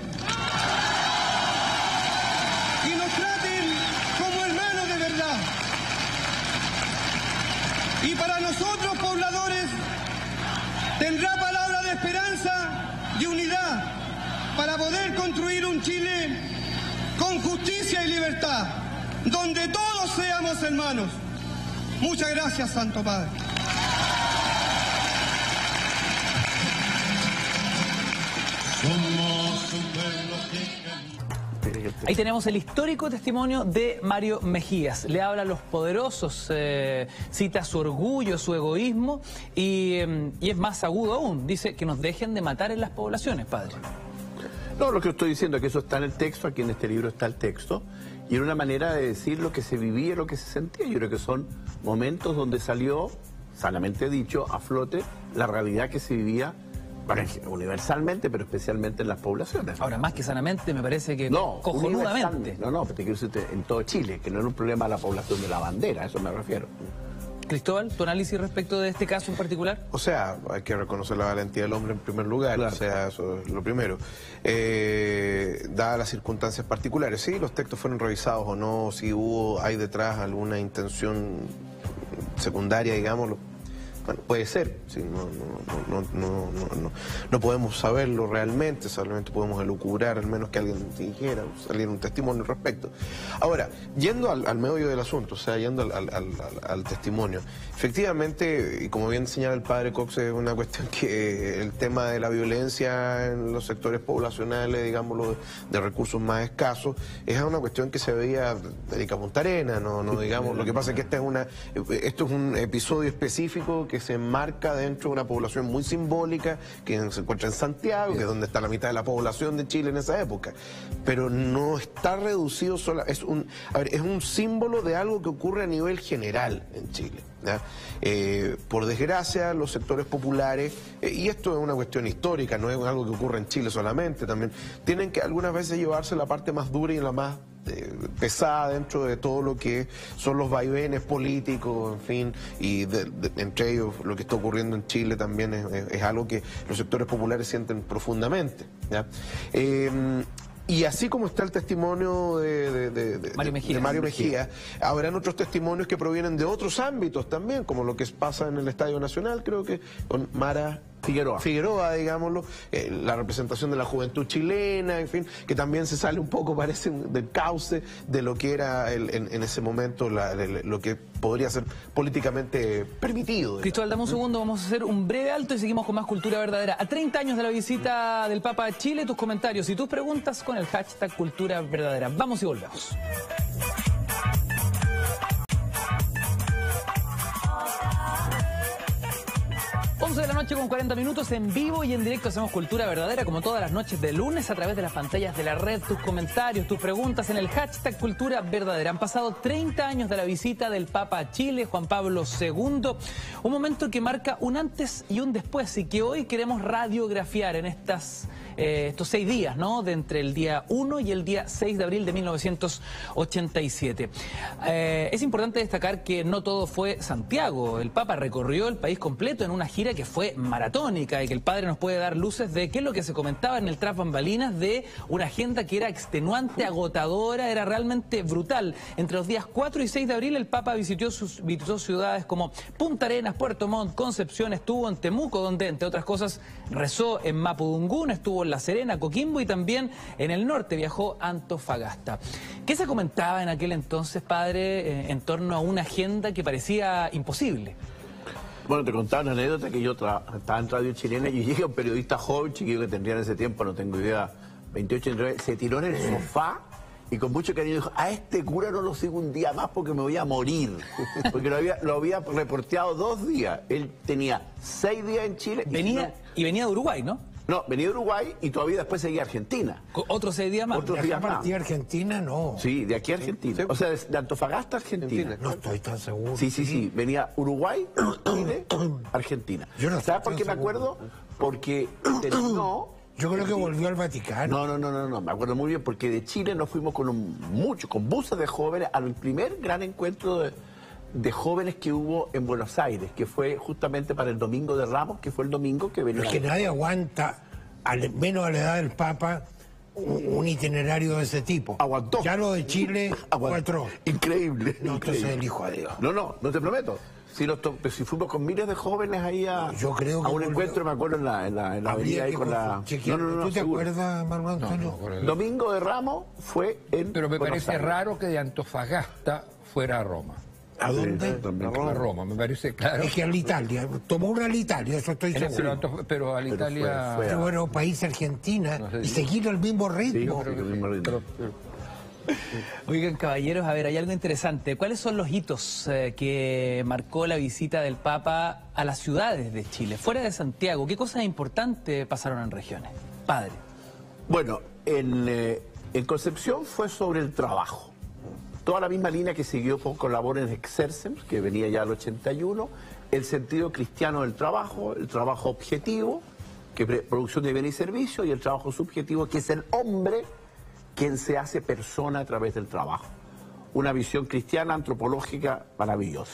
Y nos traten como hermanos de verdad. Y para nosotros, pobladores, tendrá palabra de esperanza y unidad para poder construir un Chile con justicia y libertad, donde todos seamos hermanos. Muchas gracias, Santo Padre. Ahí tenemos el histórico testimonio de Mario Mejías. Le habla a los poderosos, cita su orgullo, su egoísmo y es más agudo aún. Dice que nos dejen de matar en las poblaciones, padre. No, lo que estoy diciendo es que eso está en el texto, aquí en este libro está el texto, y era una manera de decir lo que se vivía, lo que se sentía. Yo creo que son momentos donde salió, sanamente dicho, a flote la realidad que se vivía universalmente, pero especialmente en las poblaciones. Ahora, más que sanamente, me parece que cojonudamente. No, pero te quiero decir en todo Chile, que no era un problema de la población de la bandera, a eso me refiero. Cristóbal, ¿tu análisis respecto de este caso en particular? O sea, hay que reconocer la valentía del hombre en primer lugar, claro. O sea, eso es lo primero. Dadas las circunstancias particulares, sí, los textos fueron revisados o no, si hay detrás alguna intención secundaria, digámoslo. Bueno, puede ser, sí, no podemos saberlo realmente, solamente podemos elucubrar, al menos que alguien dijera, salir un testimonio al respecto. Ahora, yendo al meollo del asunto, o sea, yendo al testimonio, efectivamente, y como bien señala el padre Cox, es una cuestión que el tema de la violencia en los sectores poblacionales, digámoslo, de recursos más escasos, es una cuestión que se veía de Punta Arenas, digamos, lo que pasa es que esto es un episodio específico que se enmarca dentro de una población muy simbólica que se encuentra en Santiago, que es donde está la mitad de la población de Chile en esa época. Pero no está reducido solo, es un símbolo de algo que ocurre a nivel general en Chile, ¿ya? Por desgracia, los sectores populares, y esto es una cuestión histórica, no es algo que ocurre en Chile solamente, también tienen que algunas veces llevarse la parte más dura y la más pesada dentro de todo lo que son los vaivenes políticos, en fin, y entre ellos lo que está ocurriendo en Chile también es algo que los sectores populares sienten profundamente, ¿ya? Y así como está el testimonio de Mario Mejía, habrán otros testimonios que provienen de otros ámbitos también, como lo que pasa en el Estadio Nacional, creo que con Mara Figueroa, digámoslo, la representación de la juventud chilena, en fin, que también se sale un poco, parece, del cauce de lo que era en ese momento lo que podría ser políticamente permitido. Cristóbal, dame un segundo, vamos a hacer un breve alto y seguimos con más Cultura Verdadera. A 30 años de la visita del Papa a Chile, tus comentarios y tus preguntas con el hashtag Cultura Verdadera. Vamos y volvemos. 11 de la noche con 40 minutos en vivo y en directo hacemos Cultura Verdadera como todas las noches de lunes a través de las pantallas de la red. Tus comentarios, tus preguntas en el hashtag Cultura Verdadera. Han pasado 30 años de la visita del Papa a Chile, Juan Pablo II. Un momento que marca un antes y un después y que hoy queremos radiografiar en estos 6 días, ¿no? De entre el día 1 y el día 6 de abril de 1987. Es importante destacar que no todo fue Santiago. El Papa recorrió el país completo en una gira que fue maratónica y que el padre nos puede dar luces de qué es lo que se comentaba en el tras bambalinas de una agenda que era extenuante, agotadora, era realmente brutal. Entre los días 4 y 6 de abril el Papa visitó ciudades como Punta Arenas, Puerto Montt, Concepción, estuvo en Temuco, donde entre otras cosas rezó en Mapudungún, estuvo en La Serena, Coquimbo y también en el norte viajó a Antofagasta. ¿Qué se comentaba en aquel entonces, padre, en torno a una agenda que parecía imposible? Bueno, te contaba una anécdota que yo estaba en Radio Chilena y llegué a un periodista joven, chiquillo que tendría en ese tiempo, no tengo idea, 28, 29, se tiró en el sofá y con mucho cariño dijo, a este cura no lo sigo un día más porque me voy a morir. Porque lo había reporteado 2 días. Él tenía 6 días en Chile. Venía de Uruguay, ¿no? No, venía de Uruguay y todavía después seguía a Argentina. ¿Otros 6 días más? Otros días más. ¿De Argentina? No. Sí, de aquí a Argentina. Sí. O sea, de Antofagasta a Argentina. No estoy tan seguro. Sí. Venía Uruguay, Chile, Argentina. Yo no ¿Sabes por qué me acuerdo? Porque terminó... Yo creo que volvió al Vaticano. No, me acuerdo muy bien, porque de Chile nos fuimos con buses de jóvenes al primer gran encuentro de jóvenes que hubo en Buenos Aires, que fue justamente para el Domingo de Ramos, que fue el domingo que venía. Es que nadie aguanta, menos a la edad del Papa, un itinerario de ese tipo. Aguantó. Ya lo de Chile, 4. Increíble. No, entonces elijo a Dios. No te prometo. Si fuimos con miles de jóvenes ahí a un encuentro, me acuerdo, en la avenida ahí con la... ¿Tú te acuerdas, Manuel Antonio? Domingo de Ramos fue en Pero me Buenos parece Aires. raro que de Antofagasta fuera a Roma. ¿A dónde? A Roma, me parece claro. Es que a la Italia, tomó una a la Italia, eso estoy seguro. Pero a la Italia... Fue bueno, país Argentina, no sé, y seguir el mismo ritmo. Oigan, caballeros, a ver, hay algo interesante. ¿Cuáles son los hitos que marcó la visita del Papa a las ciudades de Chile? Fuera de Santiago, ¿qué cosas importantes pasaron en regiones? Padre. Bueno, en Concepción fue sobre el trabajo. Toda la misma línea que siguió con labores Exercem, que venía ya al 81, el sentido cristiano del trabajo, el trabajo objetivo, que es producción de bienes y servicios, y el trabajo subjetivo, que es el hombre quien se hace persona a través del trabajo. Una visión cristiana, antropológica, maravillosa.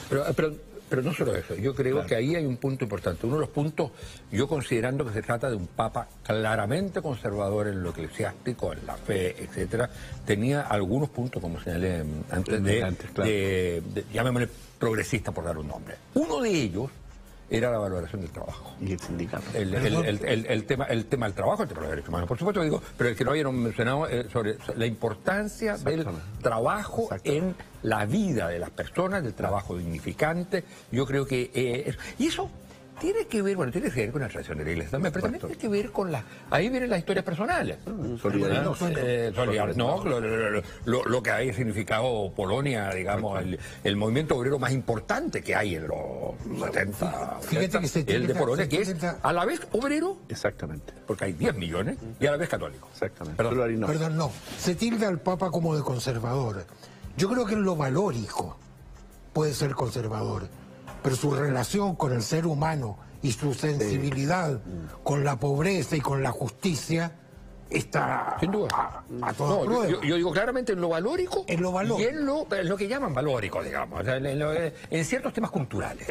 Pero no solo eso, yo creo que ahí hay un punto importante. Uno de los puntos, yo considerando que se trata de un papa claramente conservador en lo eclesiástico, en la fe, etcétera, tenía algunos puntos, como señalé antes, llamémosle progresista por dar un nombre. Uno de ellos era la valoración del trabajo. Y el sindicato. El tema del trabajo, el tema de los derechos humanos, por supuesto, digo, pero el que no habían mencionado sobre la importancia del trabajo en la vida de las personas, del trabajo dignificante. Yo creo que... y eso tiene que ver, tiene que ver con la tradición de la Iglesia también, pero también tiene que ver con ahí vienen las historias personales. Lo que haya significado Polonia, digamos, el movimiento obrero más importante que hay en los 70. Fíjate que el de Polonia, que es a la vez obrero. Exactamente. Porque hay 10 millones y a la vez católico. Exactamente. Perdón, no. Se tilda al Papa como de conservador. Yo creo que en lo valórico puede ser conservador, pero su relación con el ser humano y su sensibilidad con la pobreza y con la justicia está sin duda a toda prueba. Yo digo claramente en lo valórico, y en lo que llaman valórico, digamos, en ciertos temas culturales.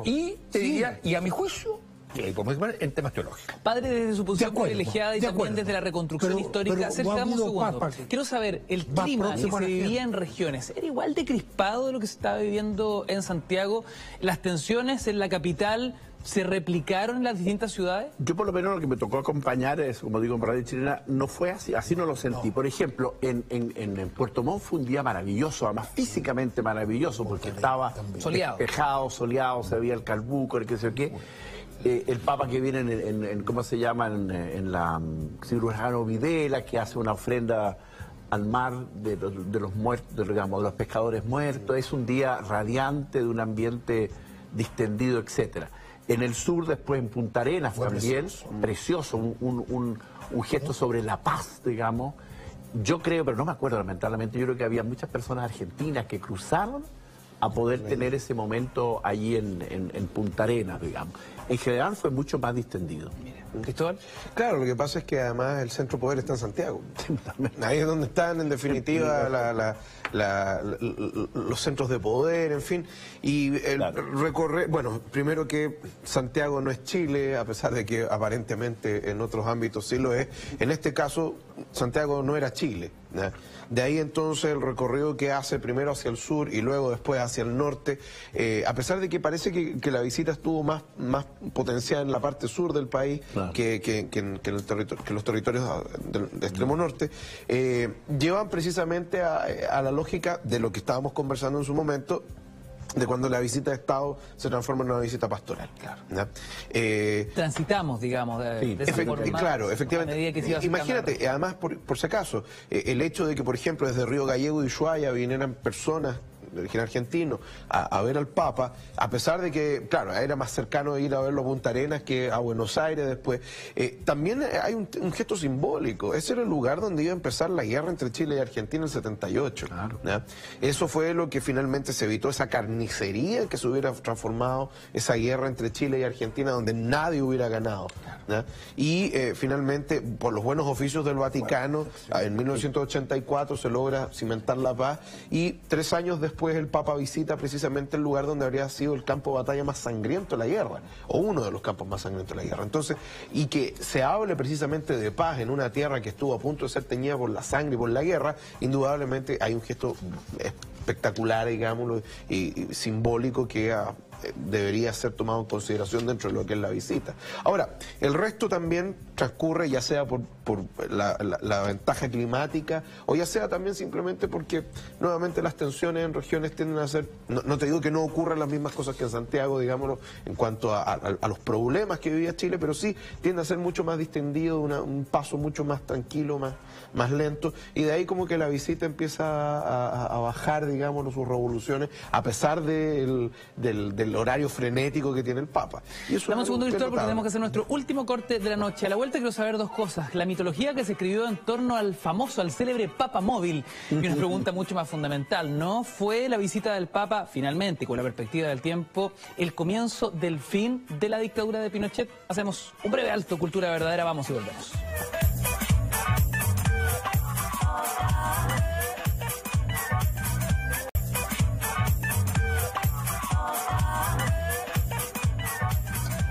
Y te diría, y a mi juicio, que ahí podemos ir en temas teológicos. Padre, desde su posición privilegiada y también desde la reconstrucción histórica, acercamos un segundo. Quiero saber, el clima que se vivía en regiones, ¿era igual de crispado de lo que se estaba viviendo en Santiago? ¿Las tensiones en la capital se replicaron en las distintas ciudades? Yo por lo menos lo que me tocó acompañar es, como digo, en Radio Chilena, no fue así, así no lo sentí. Por ejemplo, en Puerto Montt fue un día maravilloso, además físicamente maravilloso, porque estaba despejado, soleado, se veía el Calbuco, el que sé qué. El Papa que viene en ¿cómo se llama? En la cirujano Videla, que hace una ofrenda al mar de los muertos, digamos, de los pescadores muertos. Es un día radiante, de un ambiente distendido, etcétera. En el sur, después en Punta Arenas también, precioso, un gesto sobre la paz, digamos. Yo creo, pero no me acuerdo lamentablemente, yo creo que había muchas personas argentinas que cruzaron a poder tener ese momento allí en Punta Arenas, digamos. En general fue mucho más distendido. ¿Cristóbal? Claro, lo que pasa es que además el centro de poder está en Santiago. Ahí es donde están, en definitiva, los centros de poder, en fin. Y recorrer, bueno, primero que Santiago no es Chile, a pesar de que aparentemente en otros ámbitos sí lo es. En este caso, Santiago no era Chile, ¿no? De ahí entonces el recorrido que hace primero hacia el sur y luego después hacia el norte, a pesar de que parece que la visita estuvo más potenciada en la parte sur del país que los territorios del extremo norte, llevan precisamente a la lógica de lo que estábamos conversando en su momento, de cuando la visita de Estado se transforma en una visita pastoral. Transitamos, digamos, de esa forma. Claro, efectivamente. Imagínate, además, por si acaso, el hecho de que, por ejemplo, desde Río Gallego y Ushuaia vinieran personas de origen argentino a ver al Papa, a pesar de que, claro, era más cercano ir a verlo a Punta Arenas que a Buenos Aires después, también hay un gesto simbólico. Ese era el lugar donde iba a empezar la guerra entre Chile y Argentina en el 78. Eso fue lo que finalmente se evitó, esa carnicería que se hubiera transformado, esa guerra entre Chile y Argentina donde nadie hubiera ganado. Y finalmente, por los buenos oficios del Vaticano, en 1984 se logra cimentar la paz y 3 años después el Papa visita precisamente el lugar donde habría sido el campo de batalla más sangriento de la guerra, o uno de los campos más sangrientos de la guerra. Entonces, y que se hable precisamente de paz en una tierra que estuvo a punto de ser teñida por la sangre y por la guerra, indudablemente hay un gesto espectacular, digámoslo, y simbólico que debería ser tomado en consideración dentro de lo que es la visita. Ahora, el resto también transcurre ya sea por la ventaja climática o ya sea también simplemente porque nuevamente las tensiones en regiones tienden a ser, no te digo que no ocurran las mismas cosas que en Santiago, digámoslo, en cuanto a los problemas que vivía Chile, pero sí tiende a ser mucho más distendido, un paso mucho más tranquilo, más lento, y de ahí como que la visita empieza a bajar, digámoslo, sus revoluciones, a pesar del horario frenético que tiene el Papa. Dame un segundo, Cristóbal, porque tenemos que hacer nuestro último corte de la noche. A la vuelta quiero saber 2 cosas. La mitología que se escribió en torno al célebre Papa móvil. Y una pregunta mucho más fundamental. ¿No fue la visita del Papa, finalmente, con la perspectiva del tiempo, el comienzo del fin de la dictadura de Pinochet? Hacemos un breve alto, Cultura Verdadera, vamos y volvemos.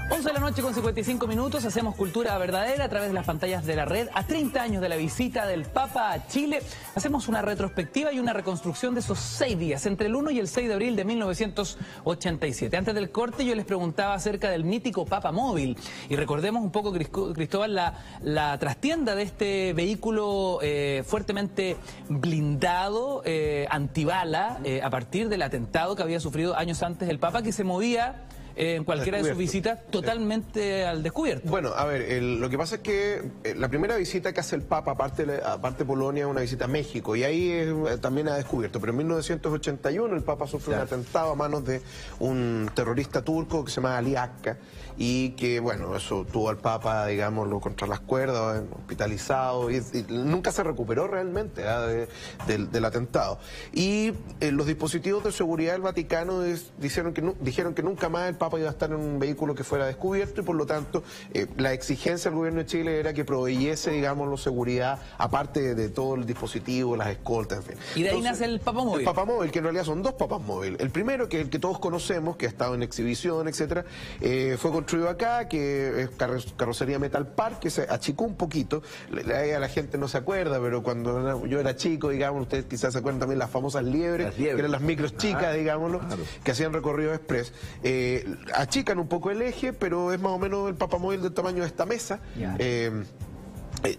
11 de la noche con 55 minutos, hacemos Cultura Verdadera a través de las pantallas de la red. A 30 años de la visita del Papa a Chile, hacemos una retrospectiva y una reconstrucción de esos 6 días, entre el 1 y el 6 de abril de 1987. Antes del corte yo les preguntaba acerca del mítico Papa móvil. Y recordemos un poco, Cristóbal, la trastienda de este vehículo fuertemente blindado, antibala, a partir del atentado que había sufrido años antes el Papa, que se movía en cualquiera de sus visitas totalmente al descubierto. Bueno, a ver, lo que pasa es que la primera visita que hace el Papa, aparte de Polonia, es una visita a México, y ahí también ha descubierto. Pero en 1981 el Papa sufre un atentado a manos de un terrorista turco que se llama Ali Akka, y que, bueno, eso tuvo al Papa, digámoslo, contra las cuerdas, hospitalizado, y nunca se recuperó realmente del atentado. Y los dispositivos de seguridad del Vaticano dijeron que nunca más el Papa Papa iba a estar en un vehículo que fuera descubierto y por lo tanto la exigencia del gobierno de Chile era que proveyese, digamos, seguridad, aparte de todo el dispositivo, las escoltas, en fin. Y de ahí nace el papamóvil. El papamóvil, que en realidad son dos papamóviles. El primero, que es el que todos conocemos, que ha estado en exhibición, etcétera, fue construido acá, que es carrocería Metal Park, que se achicó un poquito. La gente no se acuerda, pero cuando yo era chico, digamos, ustedes quizás se acuerdan también las famosas liebres, que eran las micros chicas, digámoslo, que hacían recorrido express. Achican un poco el eje, pero es más o menos el papamóvil del tamaño de esta mesa.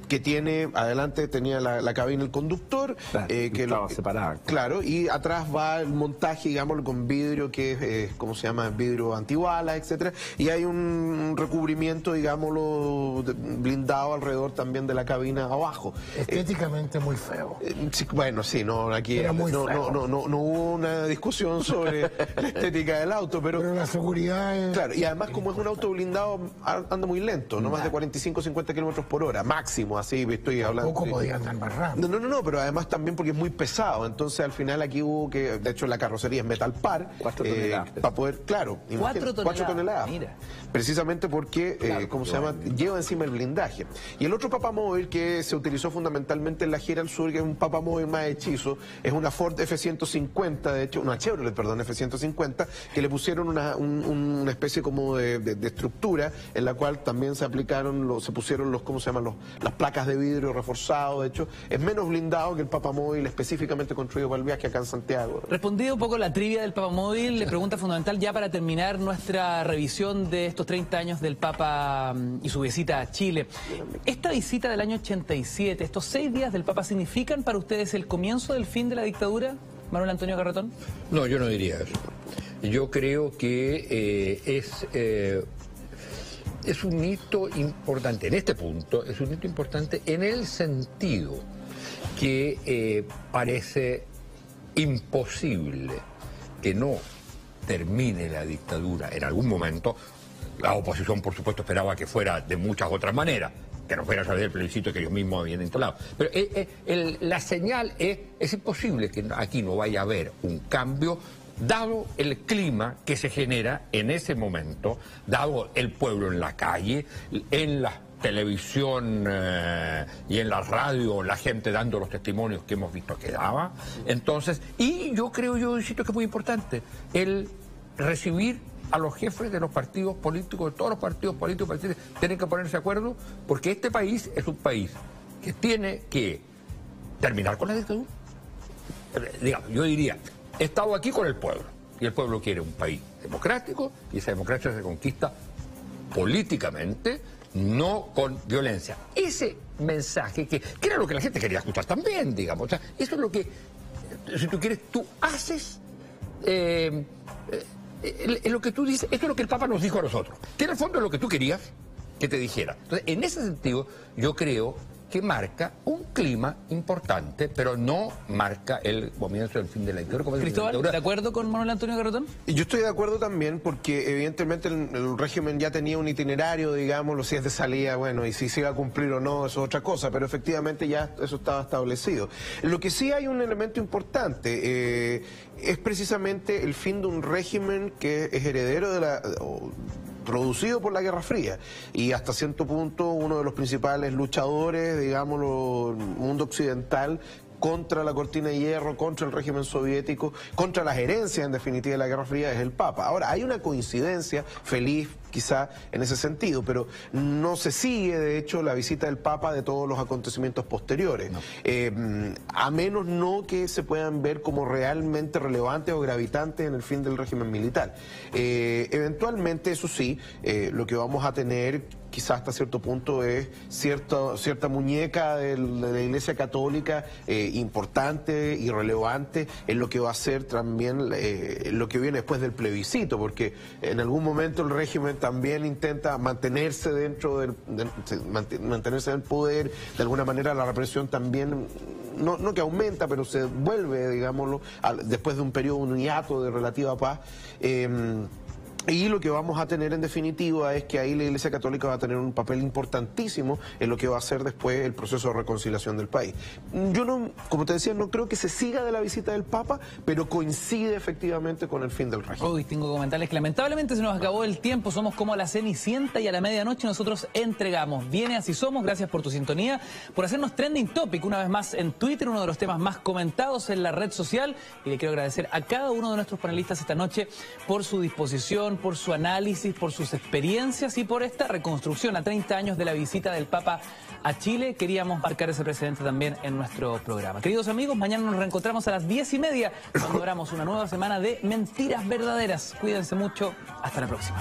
Que tiene, adelante tenía la cabina el conductor, que estaba separada. Claro, y atrás va el montaje, digamos, con vidrio que es, ¿cómo se llama? Vidrio antibalas, etcétera, y hay un recubrimiento, digámoslo, blindado alrededor también de la cabina abajo. Estéticamente muy feo. Sí, bueno, sí, no, aquí no hubo una discusión sobre la estética del auto, pero la seguridad es... Claro, y además como es un auto blindado, anda muy lento, no más de 45-50 kilómetros por hora, máximo, así estoy hablando. Poco podía andar más rápido. No, pero además también porque es muy pesado, entonces al final aquí hubo que, de hecho la carrocería es Metal Park, 4 toneladas. para poder, claro, 4 toneladas. Mira. Precisamente porque, ¿cómo se llama? Lleva encima el blindaje. Y el otro papamóvil que se utilizó fundamentalmente en la gira al sur, que es un papamóvil más hechizo, es una Ford F-150, de hecho, una Chevrolet, perdón, F-150, que le pusieron una especie como de estructura en la cual también se aplicaron, se pusieron los, ¿cómo se llaman? Las placas de vidrio reforzado, de hecho, es menos blindado que el papamóvil específicamente construido para el viaje acá en Santiago. Respondido un poco la trivia del papamóvil, le pregunta fundamental ya para terminar nuestra revisión de estos 30 años del Papa y su visita a Chile. Esta visita del año 87, estos 6 días del Papa, ¿significan para ustedes el comienzo del fin de la dictadura, Manuel Antonio Garretón? No, yo no diría eso. Yo creo que es un hito importante, en este punto, es un hito importante en el sentido que parece imposible que no termine la dictadura en algún momento. La oposición, por supuesto, esperaba que fuera de muchas otras maneras, que no fuera a través del plebiscito que ellos mismos habían instalado. Pero la señal es imposible que aquí no vaya a haber un cambio, dado el clima que se genera en ese momento, dado el pueblo en la calle, en la televisión y en la radio, la gente dando los testimonios que hemos visto que daba. Entonces, y yo insisto que es muy importante, el recibir a los jefes de los partidos políticos, de todos los partidos políticos, tienen que ponerse de acuerdo, porque este país es un país que tiene que terminar con la dictadura. Digamos, yo diría, he estado aquí con el pueblo, y el pueblo quiere un país democrático, y esa democracia se conquista políticamente, no con violencia. Ese mensaje, que era lo que la gente quería escuchar también, digamos, o sea, eso es lo que, si tú quieres, tú haces... lo que tú dices, esto es lo que el Papa nos dijo a nosotros, que en el fondo es lo que tú querías que te dijera. Entonces, en ese sentido, yo creo que marca un clima importante, pero no marca el comienzo del fin de la dictadura. Cristóbal, ¿de acuerdo con Manuel Antonio Garretón? Yo estoy de acuerdo también porque evidentemente el régimen ya tenía un itinerario, digámoslo, si es de salida, bueno, y si se iba a cumplir o no, eso es otra cosa, pero efectivamente ya eso estaba establecido. Lo que sí hay un elemento importante, es precisamente el fin de un régimen que es heredero de producido por la Guerra Fría y hasta cierto punto uno de los principales luchadores, digámoslo, mundo occidental, contra la cortina de hierro, contra el régimen soviético, contra las herencias en definitiva de la Guerra Fría, es el Papa. Ahora, hay una coincidencia feliz quizá en ese sentido, pero no se sigue de hecho la visita del Papa de todos los acontecimientos posteriores, a menos no que se puedan ver como realmente relevantes o gravitantes en el fin del régimen militar. Eventualmente, eso sí, lo que vamos a tener quizás hasta cierto punto es cierta muñeca de la Iglesia Católica importante y relevante en lo que va a ser también lo que viene después del plebiscito, porque en algún momento el régimen también intenta mantenerse dentro mantenerse en el poder, de alguna manera la represión también no que aumenta, pero se vuelve, digámoslo, después de un periodo, un hiato de relativa paz. Y lo que vamos a tener en definitiva es que ahí la Iglesia Católica va a tener un papel importantísimo en lo que va a ser después el proceso de reconciliación del país. Yo no, como te decía, no creo que se siga de la visita del Papa, pero coincide efectivamente con el fin del régimen. Hoy tengo que comentarles que lamentablemente se nos acabó el tiempo, somos como a la Cenicienta y a la medianoche nosotros entregamos. Viene Así Somos, gracias por tu sintonía, por hacernos trending topic una vez más en Twitter, uno de los temas más comentados en la red social, y le quiero agradecer a cada uno de nuestros panelistas esta noche por su disposición, por su análisis, por sus experiencias y por esta reconstrucción a 30 años de la visita del Papa a Chile. Queríamos marcar ese precedente también en nuestro programa. Queridos amigos, mañana nos reencontramos a las 10:30 cuando abramos una nueva semana de Mentiras Verdaderas. Cuídense mucho. Hasta la próxima.